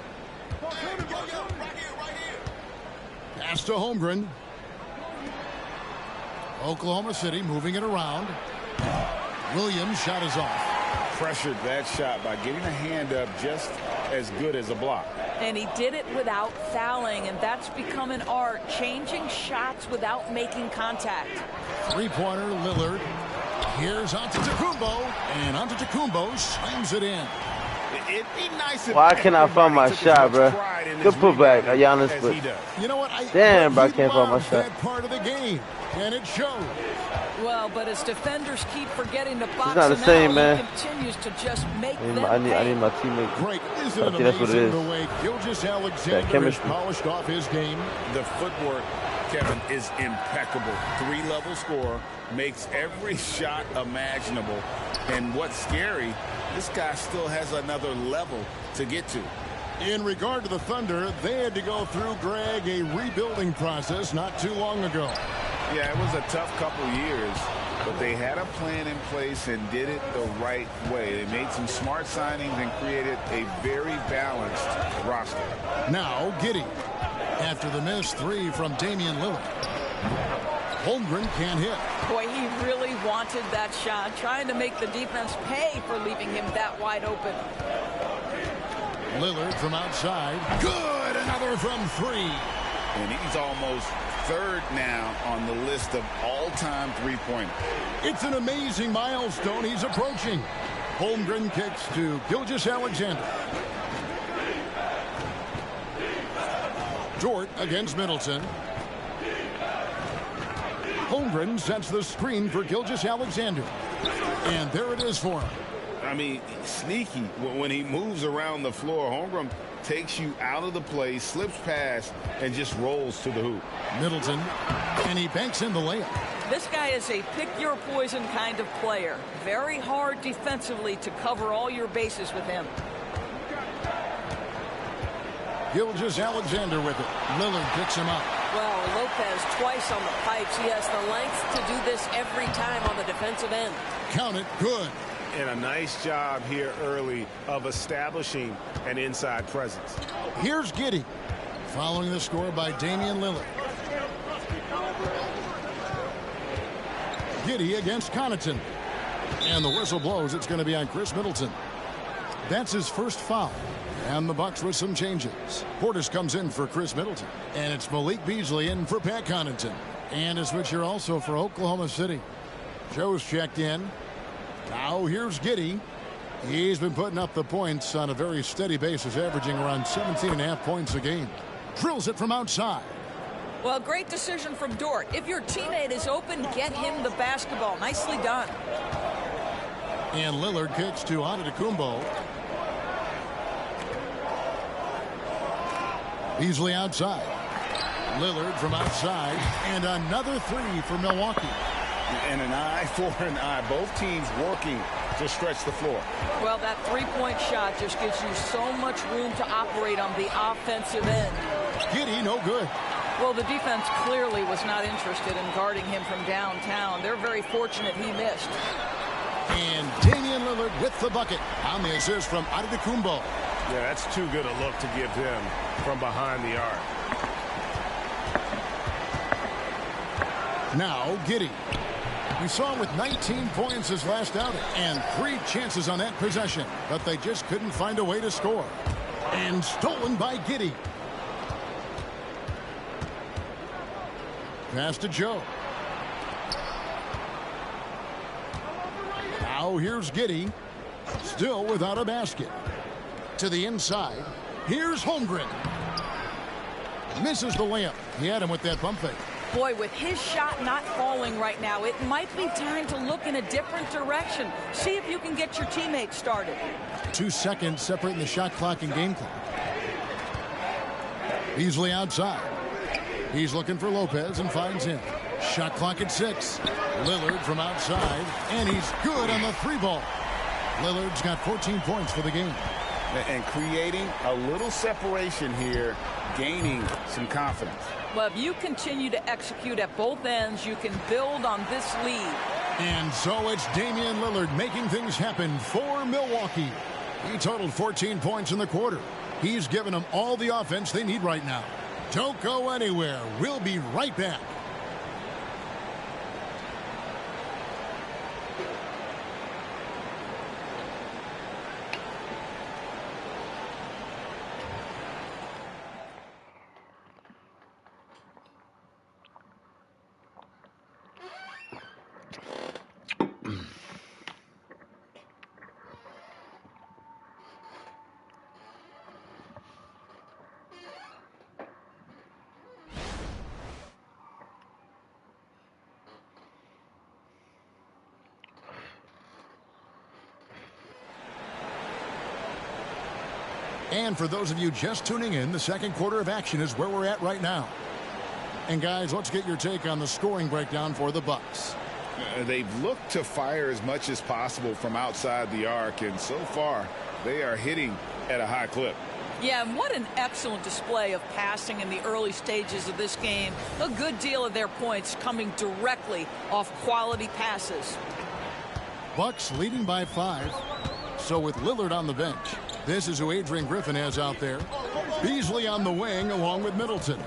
Pass to Holmgren. Oklahoma City moving it around. Williams shot is off. Pressured that shot by getting a hand up just as good as a block. And he did it without fouling, and that's become an art, changing shots without making contact. Three-pointer, Lillard. Here's Antetokounmpo, and Antetokounmpo slams it in. It'd be nice if Why can't I find my shot, bro? Good putback, Giannis, but you know what? damn, bro, I can't find my shot. That part of the game, and it shows. Well, but as defenders keep forgetting to box it's not the him same, out, man. he continues to just make I them need my teammate. Great, isn't I it think that's what it amazing is. the way Gilgeous-Alexander has polished off his game? The footwork, Kevin, is impeccable. 3-level scorer, makes every shot imaginable. And what's scary, this guy still has another level to get to. In regard to the Thunder, they had to go through, Greg, a rebuilding process not too long ago. Yeah, it was a tough couple years, but they had a plan in place and did it the right way. They made some smart signings and created a very balanced roster. Now Giddey, after the missed 3 from Damian Lillard. Holmgren can't hit. Boy, he really wanted that shot, trying to make the defense pay for leaving him that wide open. Lillard from outside. Good! Another from 3. And he's almost third now on the list of all-time three-pointers. It's an amazing milestone he's approaching. Holmgren kicks to Gilgeous-Alexander. Dort against Middleton. Holmgren sets the screen for Gilgeous-Alexander. And there it is for him. I mean, sneaky. When he moves around the floor, Holmgren takes you out of the play, slips past, and just rolls to the hoop. Middleton, and he banks in the layup. This guy is a pick-your-poison kind of player. Very hard defensively to cover all your bases with him. Gilgeous-Alexander with it. Lillard picks him up. Well, Lopez twice on the pipes. He has the length to do this every time on the defensive end. Count it. Good. And a nice job here early of establishing an inside presence. Here's Giddey, following the score by Damian Lillard. Giddey against Connaughton. And the whistle blows. It's going to be on Chris Middleton. That's his first foul. And the Bucks with some changes. Portis comes in for Chris Middleton. And it's Malik Beasley in for Pat Connaughton. And a switcher also for Oklahoma City. Joe's checked in. Now here's Giddey. He's been putting up the points on a very steady basis, averaging around 17.5 points a game. Drills it from outside. Well, great decision from Dort. If your teammate is open, get him the basketball. Nicely done. And Lillard kicks to Antetokounmpo. Beasley outside. Lillard from outside. And another three for Milwaukee. And an eye for an eye. Both teams working to stretch the floor. Well, that three-point shot just gives you so much room to operate on the offensive end. Giddey, no good. Well, the defense clearly was not interested in guarding him from downtown. They're very fortunate he missed. And Damian Lillard with the bucket on the assist from Antetokounmpo. Yeah, that's too good a look to give him from behind the arc. Now Giddey. We saw him with 19 points his last outing and 3 chances on that possession, but they just couldn't find a way to score. And stolen by Giddey. Pass to Joe. Now here's Giddey. Still without a basket. To the inside. Here's Holmgren. Misses the layup. He had him with that pump fake. Boy, with his shot not falling right now, it might be time to look in a different direction. See if you can get your teammates started. 2 seconds separating the shot clock and game clock. Beasley outside. He's looking for Lopez and finds him. Shot clock at 6. Lillard from outside, and he's good on the 3-ball. Lillard's got 14 points for the game. And creating a little separation here, gaining some confidence. Well, if you continue to execute at both ends, you can build on this lead. And so it's Damian Lillard making things happen for Milwaukee. He totaled 14 points in the quarter. He's given them all the offense they need right now. Don't go anywhere. We'll be right back. And for those of you just tuning in, the second quarter of action is where we're at right now. And guys, let's get your take on the scoring breakdown for the Bucks. They've looked to fire as much as possible from outside the arc, and so far they are hitting at a high clip. Yeah, and what an excellent display of passing in the early stages of this game. A good deal of their points coming directly off quality passes. Bucks leading by 5. So with Lillard on the bench, this is who Adrian Griffin has out there. Beasley on the wing along with Middleton.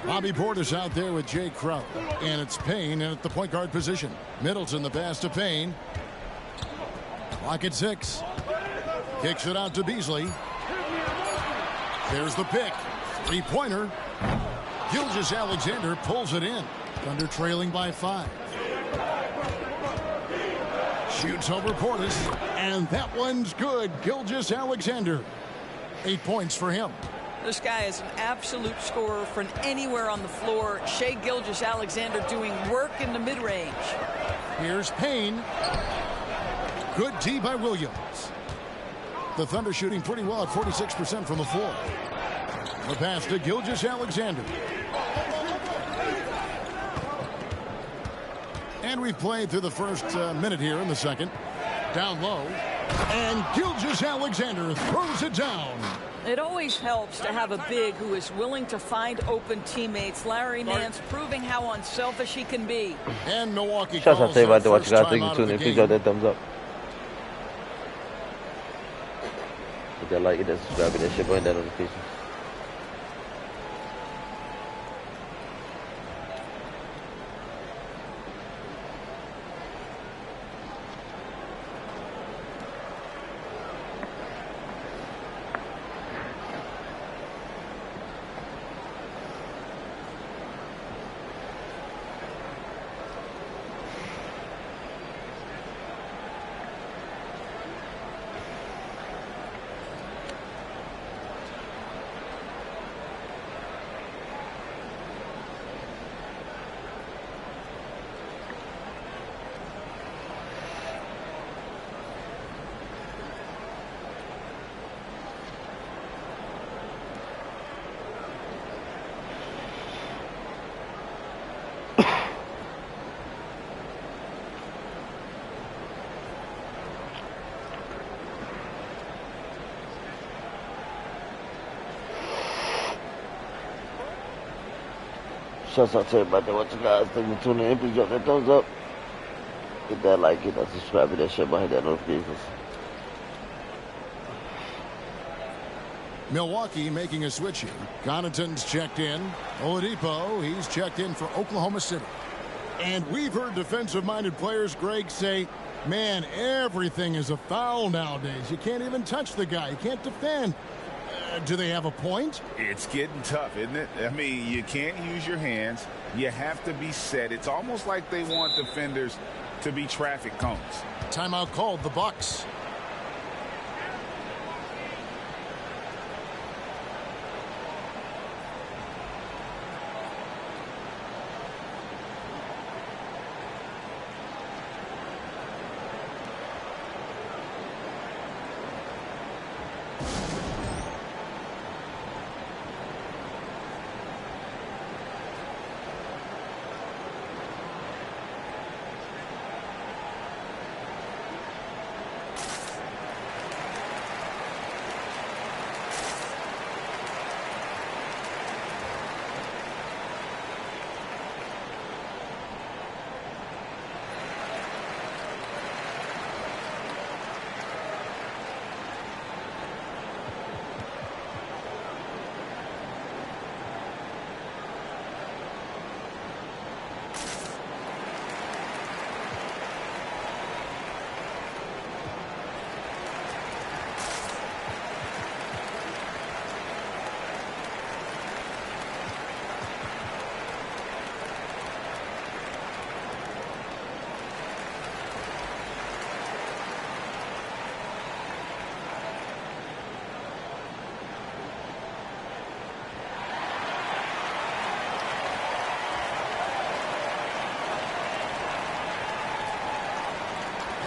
Bobby Portis out there with Jay Crowder. And it's Payne in at the point guard position. Middleton the pass to Payne. Clock at 6. Kicks it out to Beasley. There's the pick. 3-pointer. Gilgeous-Alexander pulls it in. Thunder trailing by 5. Shoots over Portis, and that one's good. Gilgeous-Alexander. 8 points for him. This guy is an absolute scorer from anywhere on the floor. Shai Gilgeous-Alexander doing work in the mid-range. Here's Payne. Good D by Williams. The Thunder shooting pretty well at 46% from the floor. The pass to Gilgeous-Alexander. And we've played through the first minute here in the second. Down low. And Gilgeous-Alexander throws it down. It always helps to have a big who is willing to find open teammates. Larry Nance proving how unselfish he can be. And Milwaukee Shout out calls to everybody their watching. first Guys, thank time you out for of the tuning in. Please game. drop that thumbs up. Hit that like, hit that subscribe, hit that shit, hit that notification. Shouts out to everybody that watching, guys. Thank you for tuning in. Please drop that thumbs up. Hit that like, hit that subscribe, hit that share button, hit that notifications. Milwaukee making a switch here. Connaughton's checked in. Oladipo, he's checked in for Oklahoma City. And we've heard defensive-minded players, Greg, say, man, everything is a foul nowadays. You can't even touch the guy. You can't defend. Do they have a point? It's getting tough, isn't it? I mean, you can't use your hands. You have to be set. It's almost like they want defenders to be traffic cones. Timeout called, the Bucks.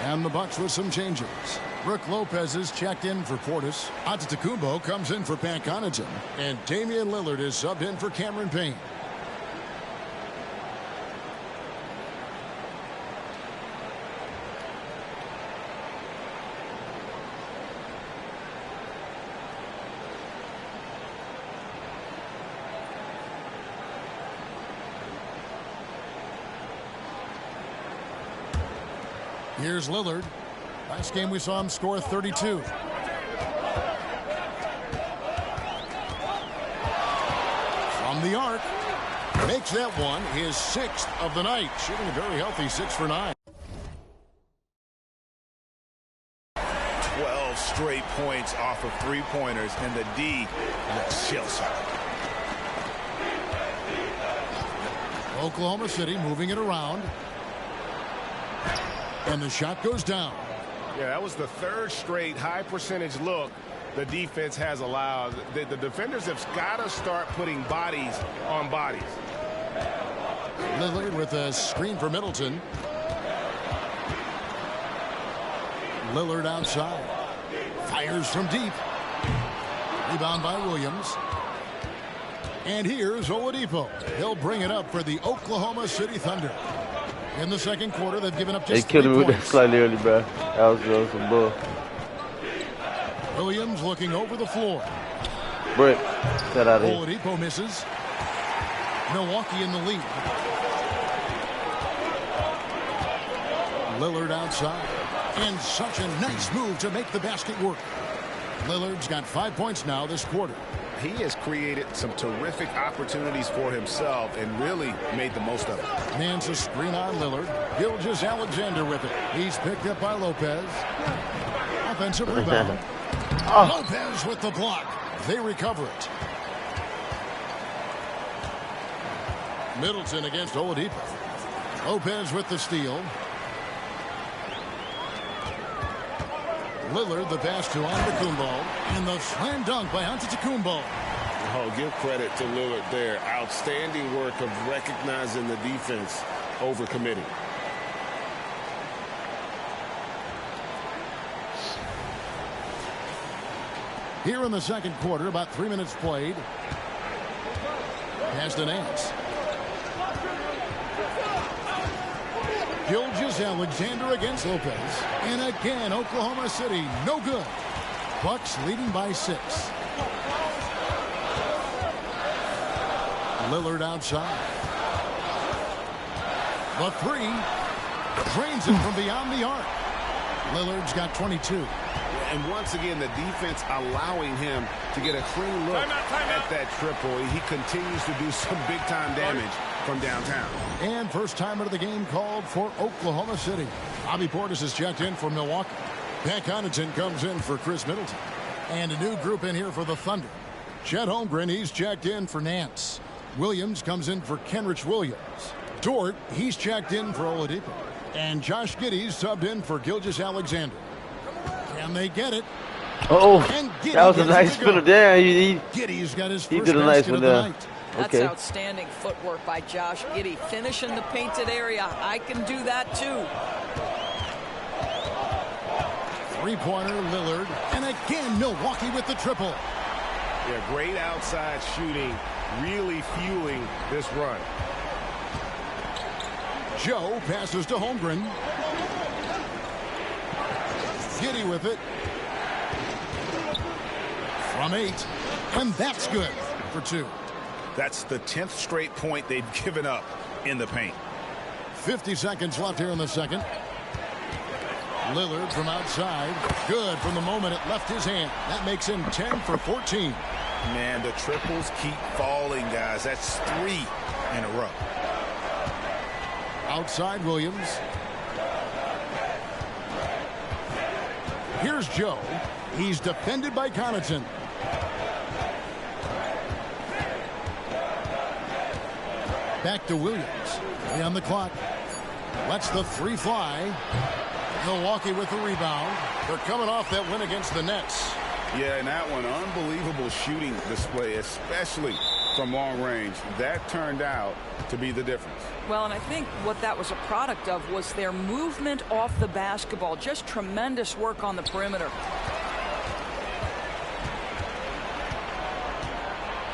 And the Bucks with some changes. Brook Lopez is checked in for Portis. Antetokounmpo comes in for Pat Connaughton. And Damian Lillard is subbed in for Cameron Payne. Here's Lillard. Last game we saw him score 32. From the arc. Makes that one his 6th of the night. Shooting a very healthy 6 for 9. 12 straight points off of three-pointers, and the D looks shell-shocked. Oklahoma City moving it around. And the shot goes down. Yeah, that was the 3rd straight high percentage look the defense has allowed. The defenders have got to start putting bodies on bodies. Lillard with a screen for Middleton. Lillard outside. Fires from deep. Rebound by Williams. And here's Oladipo. He'll bring it up for the Oklahoma City Thunder. In the second quarter, they've given up just 3 points. They killed him with that slightly early, bro. That was some bull. Williams looking over the floor. Brick. Get out of here. Oladipo misses. Milwaukee in the lead. Lillard outside. And such a nice move to make the basket work. Lillard's got 5 points now this quarter. He has created some terrific opportunities for himself and really made the most of it. Man's a screen on Lillard. Gilgeous-Alexander with it. He's picked up by Lopez. Offensive rebound. Lopez with the block. They recover it. Middleton against Oladipo. Lopez with the steal. Lillard the pass to Antetokounmpo. And the slam dunk by Antetokounmpo. Oh, give credit to Lillard there. Outstanding work of recognizing the defense over committing. Here in the second quarter, about 3 minutes played. Pass to Nance. Gilgeous-Alexander against Lopez. And again, Oklahoma City, no good. Bucks leading by 6. Lillard outside. The three. Drains it from beyond the arc. Lillard's got 22. And once again, the defense allowing him to get a clean look at that triple. He continues to do some big-time damage from downtown. And first timer of the game called for Oklahoma City. Bobby Portis is checked in for Milwaukee. Pat Connaughton comes in for Chris Middleton. And a new group in here for the Thunder. Chet Holmgren, he's checked in for Nance. Williams comes in for Kenrich Williams. Dort, he's checked in for Oladipo. And Josh Giddey's subbed in for Gilgeous-Alexander. Can they get it? That was a nice spinner there. Giddey's got his he first did a nice basket one of the there. night. That's Okay. outstanding footwork by Josh Giddey. Finish in the painted area. I can do that too. Three-pointer, Lillard. And again, Milwaukee with the triple. Yeah, great outside shooting, really fueling this run. Joe passes to Holmgren. Giddey with it. From 8. And that's good for 2. That's the 10th straight point they've given up in the paint. 50 seconds left here in the second. Lillard from outside. Good from the moment it left his hand. That makes him 10 for 14. Man, the triples keep falling, guys. That's 3 in a row. Outside Williams. Here's Joe. He's defended by Connaughton. Back to Williams. 3 on the clock. Lets the 3 fly. Milwaukee with the rebound. They're coming off that win against the Nets. Yeah, and that one, unbelievable shooting display, especially from long range. That turned out to be the difference. Well, and I think what that was a product of was their movement off the basketball. Just tremendous work on the perimeter.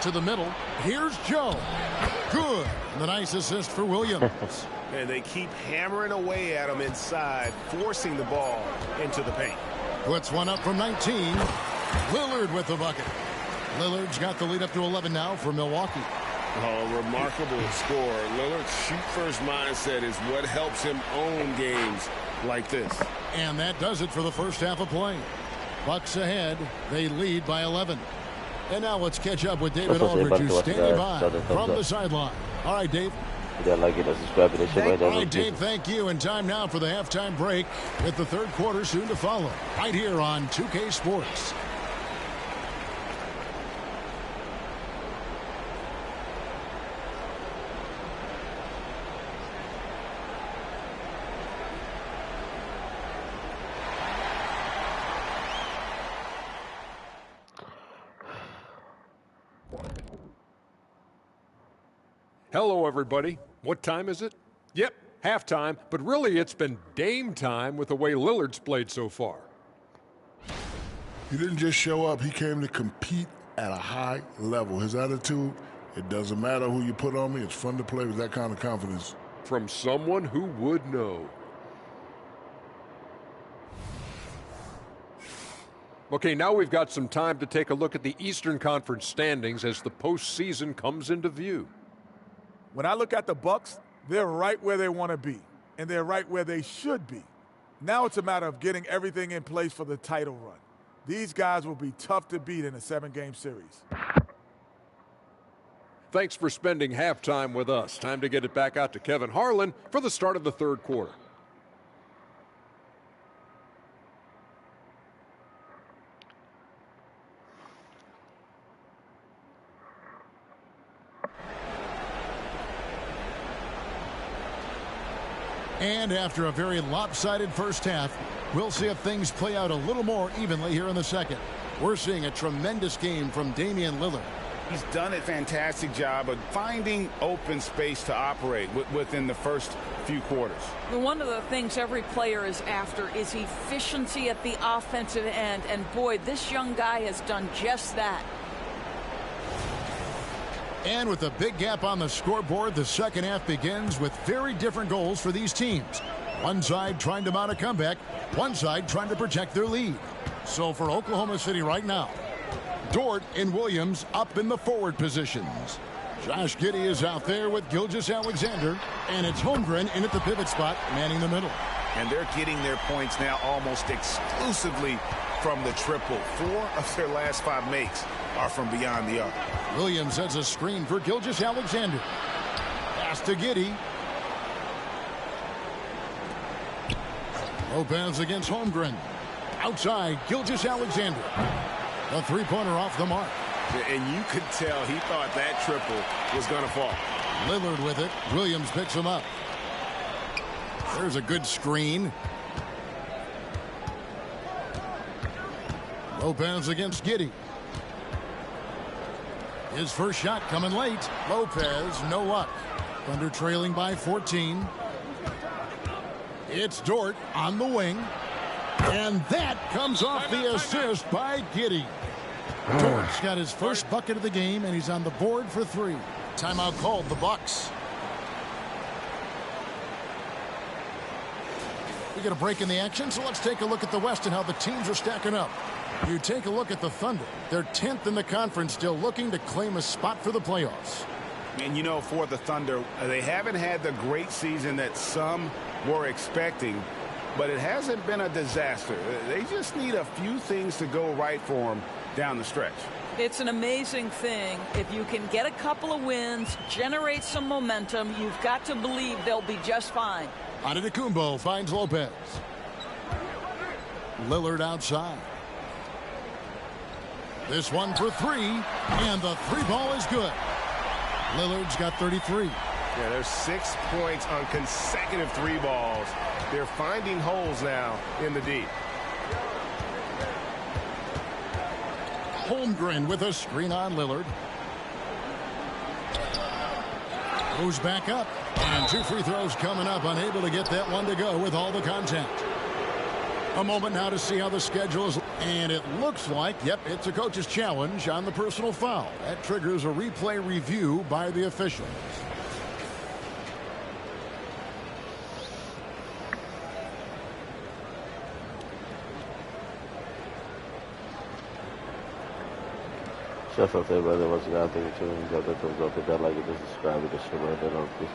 To the middle. Here's Joe. Good. The nice assist for Williams. And they keep hammering away at him inside, forcing the ball into the paint. Puts one up from 19. Lillard with the bucket. Lillard's got the lead up to 11 now for Milwaukee. Oh, remarkable score. Lillard's shoot-first mindset is what helps him own games like this. And that does it for the first half of play. Bucks ahead. They lead by 11. And now let's catch up with David Aldridge, who's standing by from the sideline. All right, Dave. All right, Dave, thank you. And time now for the halftime break with the third quarter soon to follow. Right here on 2K Sports. Hello, everybody. What time is it? Yep, halftime, but really it's been Dame time with the way Lillard's played so far. He didn't just show up. He came to compete at a high level. His attitude, it doesn't matter who you put on me. It's fun to play with that kind of confidence. From someone who would know. Okay, now we've got some time to take a look at the Eastern Conference standings as the postseason comes into view. When I look at the Bucks, they're right where they want to be, and they're right where they should be. Now it's a matter of getting everything in place for the title run. These guys will be tough to beat in a 7-game series. Thanks for spending halftime with us. Time to get it back out to Kevin Harlan for the start of the third quarter. And after a very lopsided first half, we'll see if things play out a little more evenly here in the second. We're seeing a tremendous game from Damian Lillard. He's done a fantastic job of finding open space to operate within the first few quarters. One of the things every player is after is efficiency at the offensive end. And boy, this young guy has done just that. And with a big gap on the scoreboard, the second half begins with very different goals for these teams. One side trying to mount a comeback, one side trying to protect their lead. So for Oklahoma City right now, Dort and Williams up in the forward positions. Josh Giddey is out there with Gilgeous-Alexander, and it's Holmgren in at the pivot spot, manning the middle. And they're getting their points now almost exclusively from the triple. 4 of their last 5 makes are from beyond the arc. Williams sets a screen for Gilgeous-Alexander. Pass to Giddey. Lopez against Holmgren. Outside, Gilgeous-Alexander. A three-pointer off the mark. And you could tell he thought that triple was going to fall. Lillard with it. Williams picks him up. There's a good screen. Lopez against Giddey. His first shot coming late. Lopez, no luck. Thunder trailing by 14. It's Dort on the wing. And that comes off the assist by Giddey. Dort's got his first bucket of the game, and he's on the board for 3. Timeout called, the Bucks. We get a break in the action, so let's take a look at the West and how the teams are stacking up. You take a look at the Thunder. They're 10th in the conference, still looking to claim a spot for the playoffs. And, you know, for the Thunder, they haven't had the great season that some were expecting, but it hasn't been a disaster. They just need a few things to go right for them down the stretch. It's an amazing thing. If you can get a couple of wins, generate some momentum, you've got to believe they'll be just fine. Antetokounmpo finds Lopez. Lillard outside. This one for 3, and the 3-ball is good. Lillard's got 33. Yeah, there's 6 points on consecutive 3 balls. They're finding holes now in the D. Holmgren with a screen on Lillard. Goes back up. And 2 free throws coming up. Unable to get that one to go with all the contact. A moment now to see how the schedule is. And it looks like, yep, it's a coach's challenge on the personal foul. That triggers a replay review by the officials. Shouts out to everybody that watching out there too. You got that thumbs up, hit that like it, just subscribe it, just shit right there on this.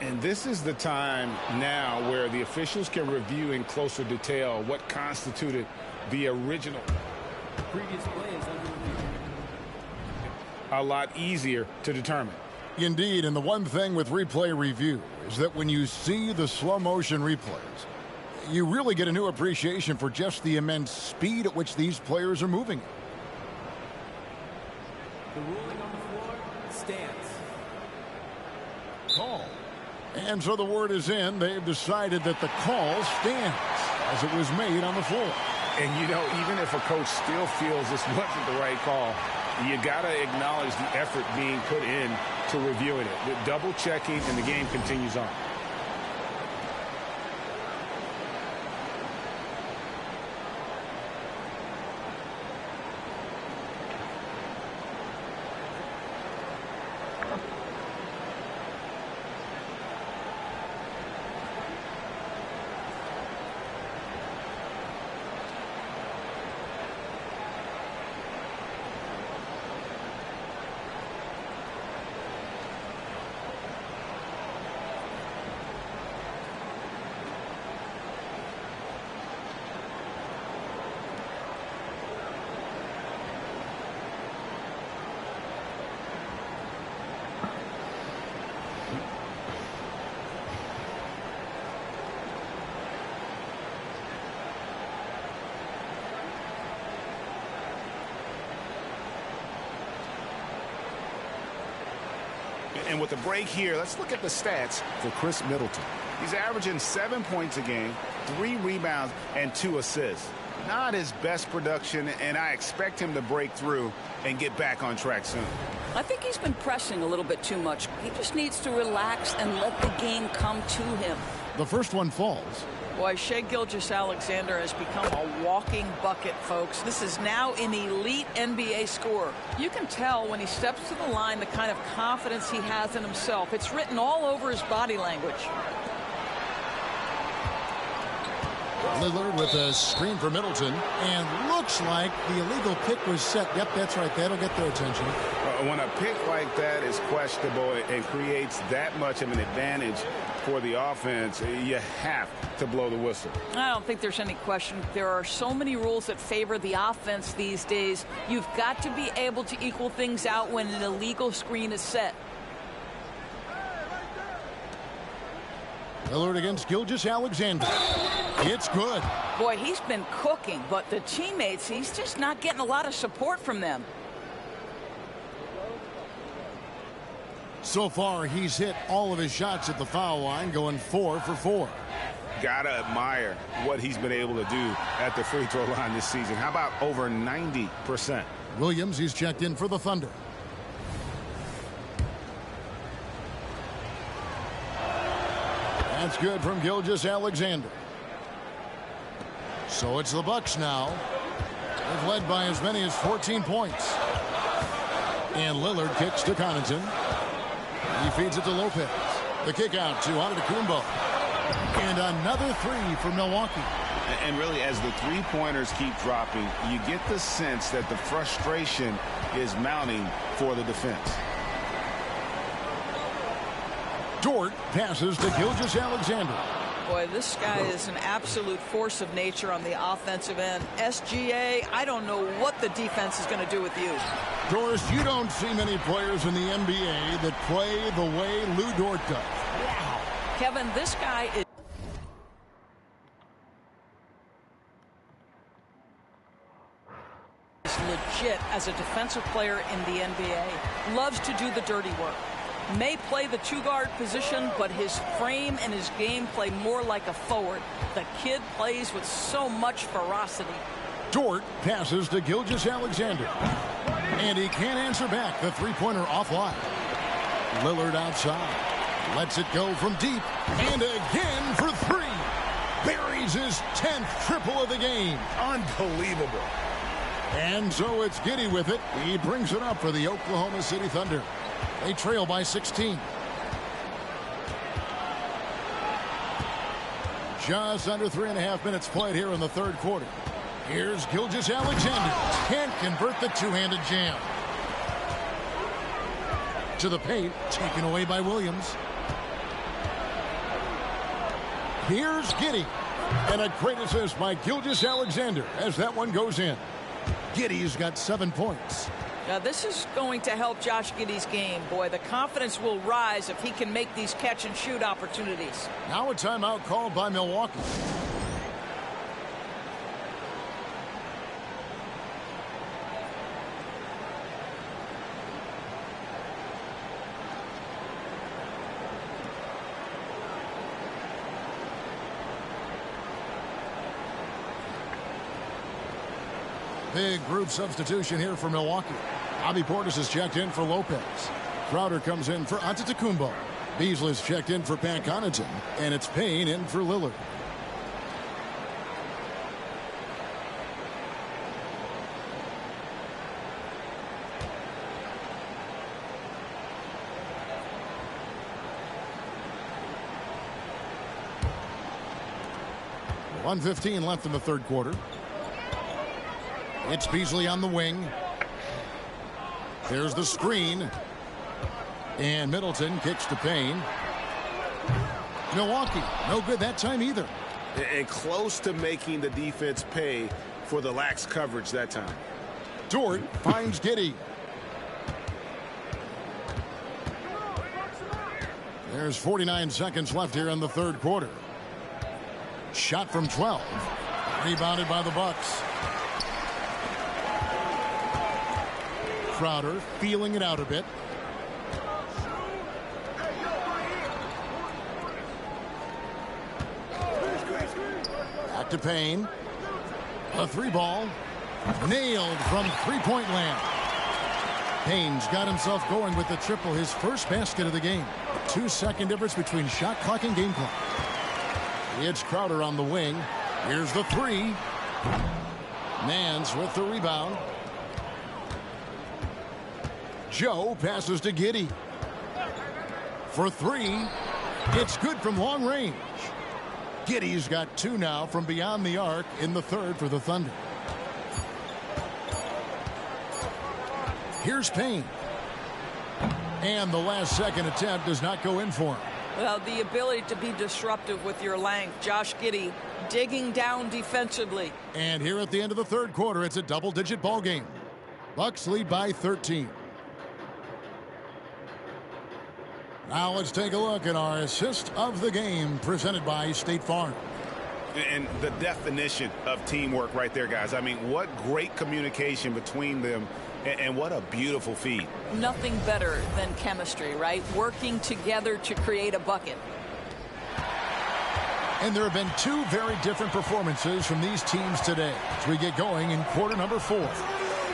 And this is the time now where the officials can review in closer detail what constituted the original. Previous play is under review. A lot easier to determine. Indeed, and the one thing with replay review is that when you see the slow motion replays, you really get a new appreciation for just the immense speed at which these players are moving. The ruling on the floor stands. Call. And so the word is in. They've decided that the call stands as it was made on the floor. And, you know, even if a coach still feels this wasn't the right call, you got to acknowledge the effort being put in to reviewing it. With double checking, and the game continues on. And with the break here, let's look at the stats for Chris Middleton. He's averaging 7 points a game, 3 rebounds, and 2 assists. Not his best production, and I expect him to break through and get back on track soon. I think he's been pressing a little bit too much. He just needs to relax and let the game come to him. The first one falls. Boy, Shai Gilgeous-Alexander has become a walking bucket, folks. This is now an elite NBA scorer. You can tell when he steps to the line the kind of confidence he has in himself. It's written all over his body language. Lillard with a screen for Middleton, and looks like the illegal pick was set. Yep, that's right. That'll get their attention. When a pick like that is questionable and creates that much of an advantage for the offense, you have to blow the whistle. I don't think there's any question. There are so many rules that favor the offense these days. You've got to be able to equal things out when an illegal screen is set. Lillard against Gilgeous-Alexander. It's good. Boy, he's been cooking, but the teammates, he's just not getting a lot of support from them. So far, he's hit all of his shots at the foul line, going 4 for 4. Gotta admire what he's been able to do at the free throw line this season. How about over 90%? Williams, he's checked in for the Thunder. That's good from Gilgeous-Alexander. So it's the Bucks now. They've led by as many as 14 points. And Lillard kicks to Connaughton. He feeds it to Lopez. The kick out to Antetokounmpo. And another three for Milwaukee. And really, as the three-pointers keep dropping, you get the sense that the frustration is mounting for the defense. Dort passes to Gilgeous-Alexander. Boy, this guy is an absolute force of nature on the offensive end. SGA, I don't know what the defense is going to do with you. Doris, you don't see many players in the NBA that play the way Lou Dort does. Wow. Kevin, this guy is legit as a defensive player in the NBA. Loves to do the dirty work. May play the two-guard position, but his frame and his game play more like a forward. The kid plays with so much ferocity. Dort passes to Gilgeous-Alexander. And he can't answer back. The three-pointer offline. Lillard outside. Lets it go from deep. And again for three. Buries his 10th triple of the game. Unbelievable. And so it's Giddey with it. He brings it up for the Oklahoma City Thunder. They trail by 16. Just under 3.5 minutes played here in the third quarter. Here's Gilgeous-Alexander. Can't convert the two-handed jam. To the paint, taken away by Williams. Here's Giddey. And a great assist by Gilgeous-Alexander as that one goes in. Giddey's got 7 points. Now, this is going to help Josh Giddey's game. Boy, the confidence will rise if he can make these catch-and-shoot opportunities. Now a timeout called by Milwaukee. Big group substitution here for Milwaukee. Bobby Portis is checked in for Lopez. Crowder comes in for Antetokounmpo. Beasley's checked in for Pat Connaughton. And it's Payne in for Lillard. .115 left in the third quarter. It's Beasley on the wing. There's the screen. And Middleton kicks to Payne. Milwaukee, no good that time either. And close to making the defense pay for the lax coverage that time. Dort finds Giddey. There's 49 seconds left here in the third quarter. Shot from 12. Rebounded by the Bucks. Crowder feeling it out a bit. Back to Payne. A three ball. Nailed from three-point land. Payne's got himself going with the triple, his first basket of the game. 2-second difference between shot clock and game clock. It's Crowder on the wing. Here's the three. Nance with the rebound. Joe passes to Giddey. For three. It's good from long range. Giddey's got 2 now from beyond the arc in the third for the Thunder. Here's Payne. And the last second attempt does not go in for him. Well, the ability to be disruptive with your length. Josh Giddey digging down defensively. And here at the end of the third quarter, it's a double-digit ball game. Bucks lead by 13. Now let's take a look at our assist of the game presented by State Farm. And the definition of teamwork right there, guys. I mean, what great communication between them, and what a beautiful feed. Nothing better than chemistry, right? Working together to create a bucket. And there have been 2 very different performances from these teams today as we get going in quarter number 4.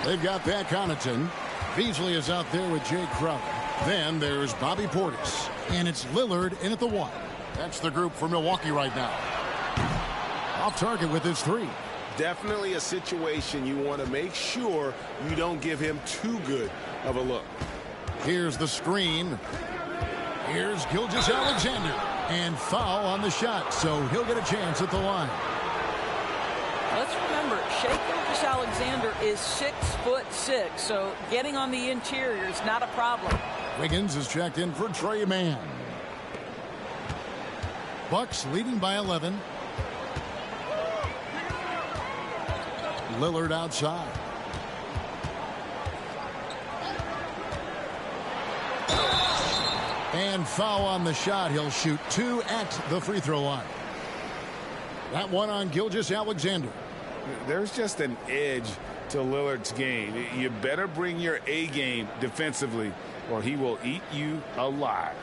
They've got Pat Connaughton. Beasley is out there with Jay Crowder. Then there's Bobby Portis. And it's Lillard in at the 1. That's the group for Milwaukee right now. Off target with his 3. Definitely a situation you want to make sure you don't give him too good of a look. Here's the screen. Here's Gilgeous-Alexander. And foul on the shot, so he'll get a chance at the line. Let's remember, Shai Gilgeous-Alexander is 6'6", so getting on the interior is not a problem. Wiggins is checked in for Trey Mann. Bucks leading by 11. Lillard outside. And foul on the shot. He'll shoot 2 at the free throw line. That one on Gilgeous-Alexander. There's just an edge to Lillard's game. You better bring your A game defensively, or he will eat you alive.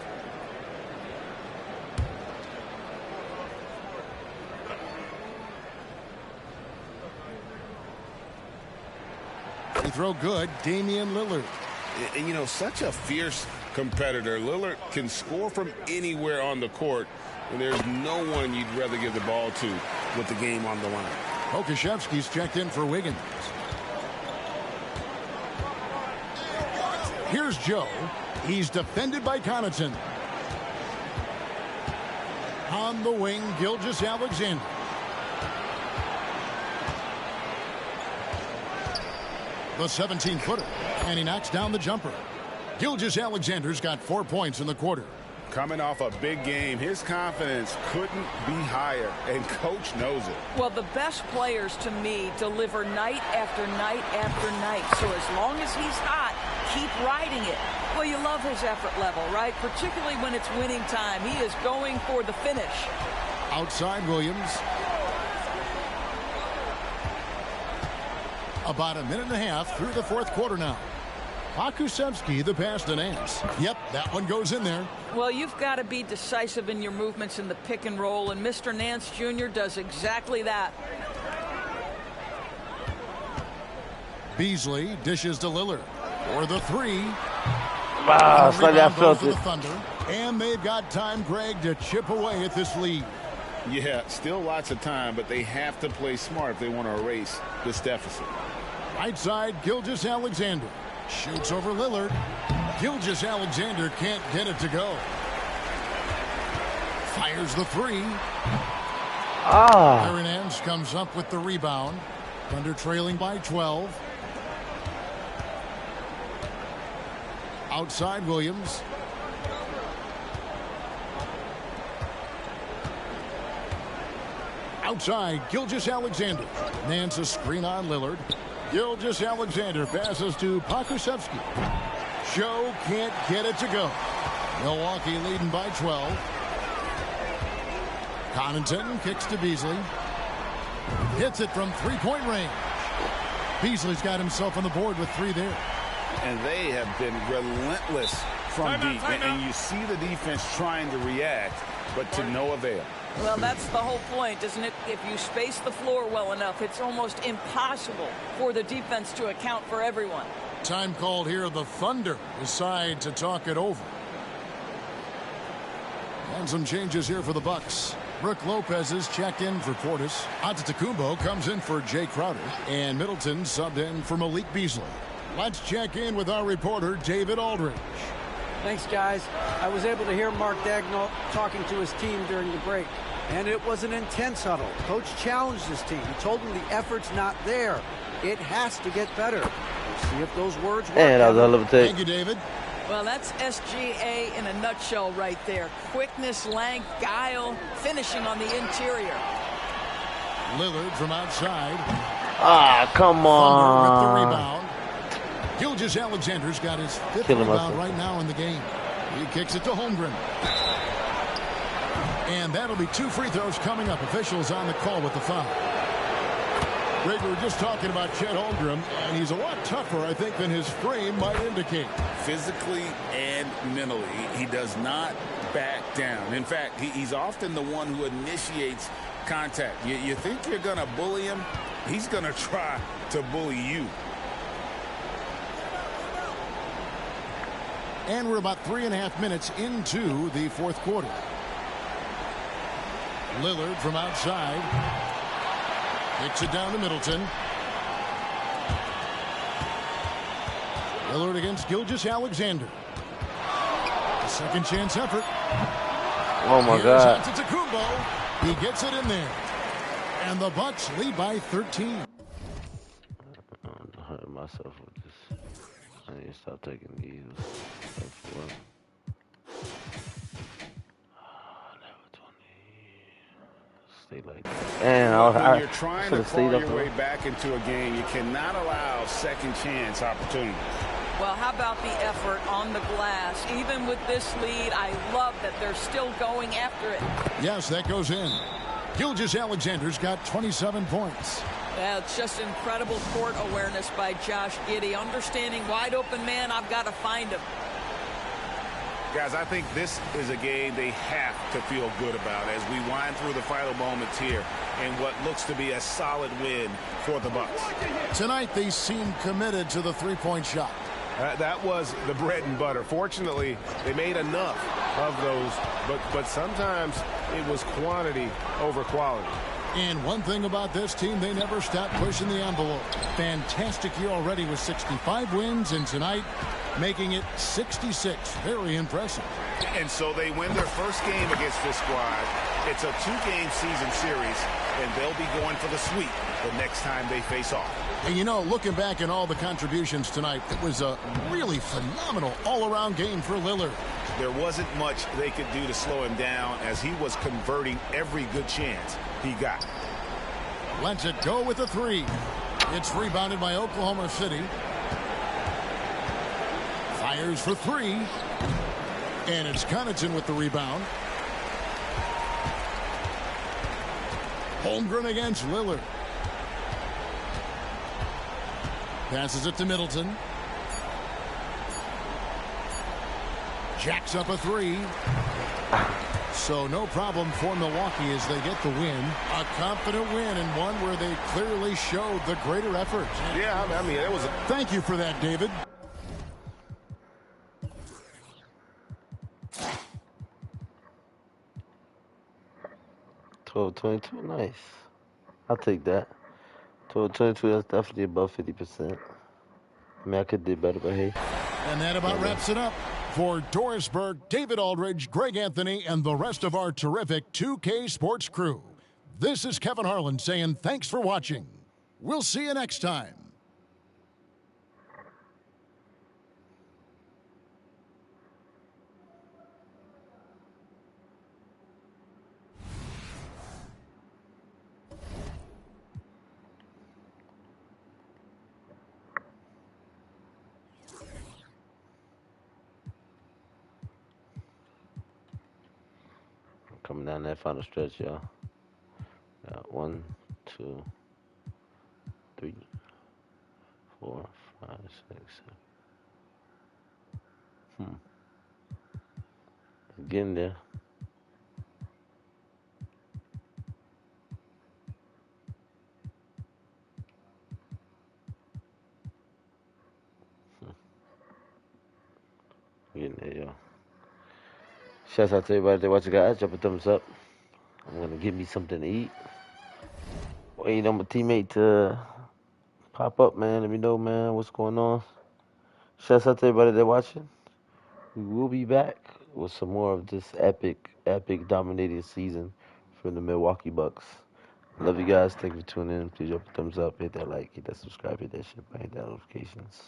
Free throw good. Damian Lillard. And, you know, such a fierce competitor. Lillard can score from anywhere on the court, and there's no one you'd rather give the ball to with the game on the line. Okashevsky's checked in for Wiggins. Here's Joe. He's defended by Connaughton. On the wing, Gilgeous-Alexander. The 17-footer. And he knocks down the jumper. Gilgeous-Alexander's got 4 points in the quarter. Coming off a big game, his confidence couldn't be higher, and coach knows it. Well, the best players to me deliver night after night after night. So as long as he's hot, keep riding it. Well, you love his effort level, right? Particularly when it's winning time. He is going for the finish. Outside Williams. About a minute and a half through the fourth quarter now. Pokusevski, the pass to Nance. Yep, that one goes in there. Well, you've got to be decisive in your movements in the pick and roll, and Mr. Nance Jr. does exactly that. Beasley dishes to Lillard for the 3. Wow, slightly I felt for it. the Thunder, and they've got time, Greg, to chip away at this lead. Yeah, still lots of time, but they have to play smart if they want to erase this deficit. Right side, Gilgeous-Alexander. Shoots over Lillard. Gilgeous-Alexander can't get it to go. Fires the 3. Aaron Nance comes up with the rebound. Thunder trailing by 12. Outside Williams. Outside Gilgeous-Alexander. Nance a screen on Lillard. Gilgeous-Alexander passes to Pokusevski. Joe can't get it to go. Milwaukee leading by 12. Connaughton kicks to Beasley. Hits it from three-point range. Beasley's got himself on the board with 3 there. And they have been relentless from deep. And you see the defense trying to react, but to no avail. Well, that's the whole point, isn't it? If you space the floor well enough, it's almost impossible for the defense to account for everyone. Time called here. The Thunder decide to talk it over. And some changes here for the Bucks. Brooke Lopez is checked in for Portis. Antetokounmpo comes in for Jay Crowder. And Middleton subbed in for Malik Beasley. Let's check in with our reporter, David Aldridge. Thanks, guys. I was able to hear Mark Daigneault talking to his team during the break. And it was an intense huddle. Coach challenged his team. He told them the effort's not there. It has to get better. We'll see if those words work. And that was a hell of a take. Thank you, David. Well, that's SGA in a nutshell right there. Quickness, length, guile, finishing on the interior. Lillard from outside. Ah, come Thunder with the on. rebound. Gilgeous-Alexander's got his fifth rebound right now in the game. He kicks it to Holmgren. And that'll be 2 free throws coming up. Officials on the call with the foul. Greg, we were just talking about Chet Holmgren, and he's a lot tougher, I think, than his frame might indicate. Physically and mentally, he does not back down. In fact, he's often the one who initiates contact. You think you're going to bully him? He's going to try to bully you. And we're about 3.5 minutes into the fourth quarter. Lillard from outside. Kicks it down to Middleton. Lillard against Gilgeous-Alexander. A second chance effort. Oh my God. Here's Antetokounmpo. He gets it in there. And the Bucks lead by 13. I'm hurting myself with this. I need to stop taking these. Stay like that. And when you're trying to claw your way up. back into a game, you cannot allow second chance opportunities. Well, how about the effort on the glass? Even with this lead, I love that they're still going after it. Yes, that goes in. Gilgeous-Alexander's got 27 points. Yeah, it's just incredible court awareness by Josh Giddey. Understanding wide open man, I've got to find him. Guys, I think this is a game they have to feel good about as we wind through the final moments here in what looks to be a solid win for the Bucks. Tonight, they seem committed to the three-point shot. That was the bread and butter. Fortunately, they made enough of those, but sometimes it was quantity over quality. And one thing about this team, they never stop pushing the envelope. Fantastic year already with 65 wins, and tonight making it 66. Very impressive. And so they win their first game against this squad. It's a 2-game season series, and they'll be going for the sweep the next time they face off. And you know, looking back at all the contributions tonight, it was a really phenomenal all-around game for Lillard. There wasn't much they could do to slow him down as he was converting every good chance he got. Lets it go with a three. It's rebounded by Oklahoma City. Fires for three. And it's Connaughton with the rebound. Holmgren against Lillard. Passes it to Middleton. Jacks up a three. So no problem for Milwaukee as they get the win. A confident win and one where they clearly showed the greater effort. Yeah, I mean, it was a... Thank you for that, David. $12.22, nice. I'll take that. $12.22, that's definitely above 50%. I mean, I could do better, but hey. And that about wraps it up. For Doris Burke, David Aldridge, Greg Anthony, and the rest of our terrific 2K Sports crew, this is Kevin Harlan saying thanks for watching. We'll see you next time. Coming down that final stretch, y'all. Got 1, 2, 3, 4, 5, 6, 7. It's getting there. Getting there, y'all. Shouts out to everybody that watching, guys. Drop a thumbs up. I'm gonna give me something to eat. Waiting on my teammate to pop up, man. Let me know, man, what's going on. Shouts out to everybody that watching. We will be back with some more of this epic dominating season from the Milwaukee Bucks. Love you guys. Thank you for tuning in. Please drop a thumbs up, hit that like, hit that subscribe, hit that shit, hit that notifications.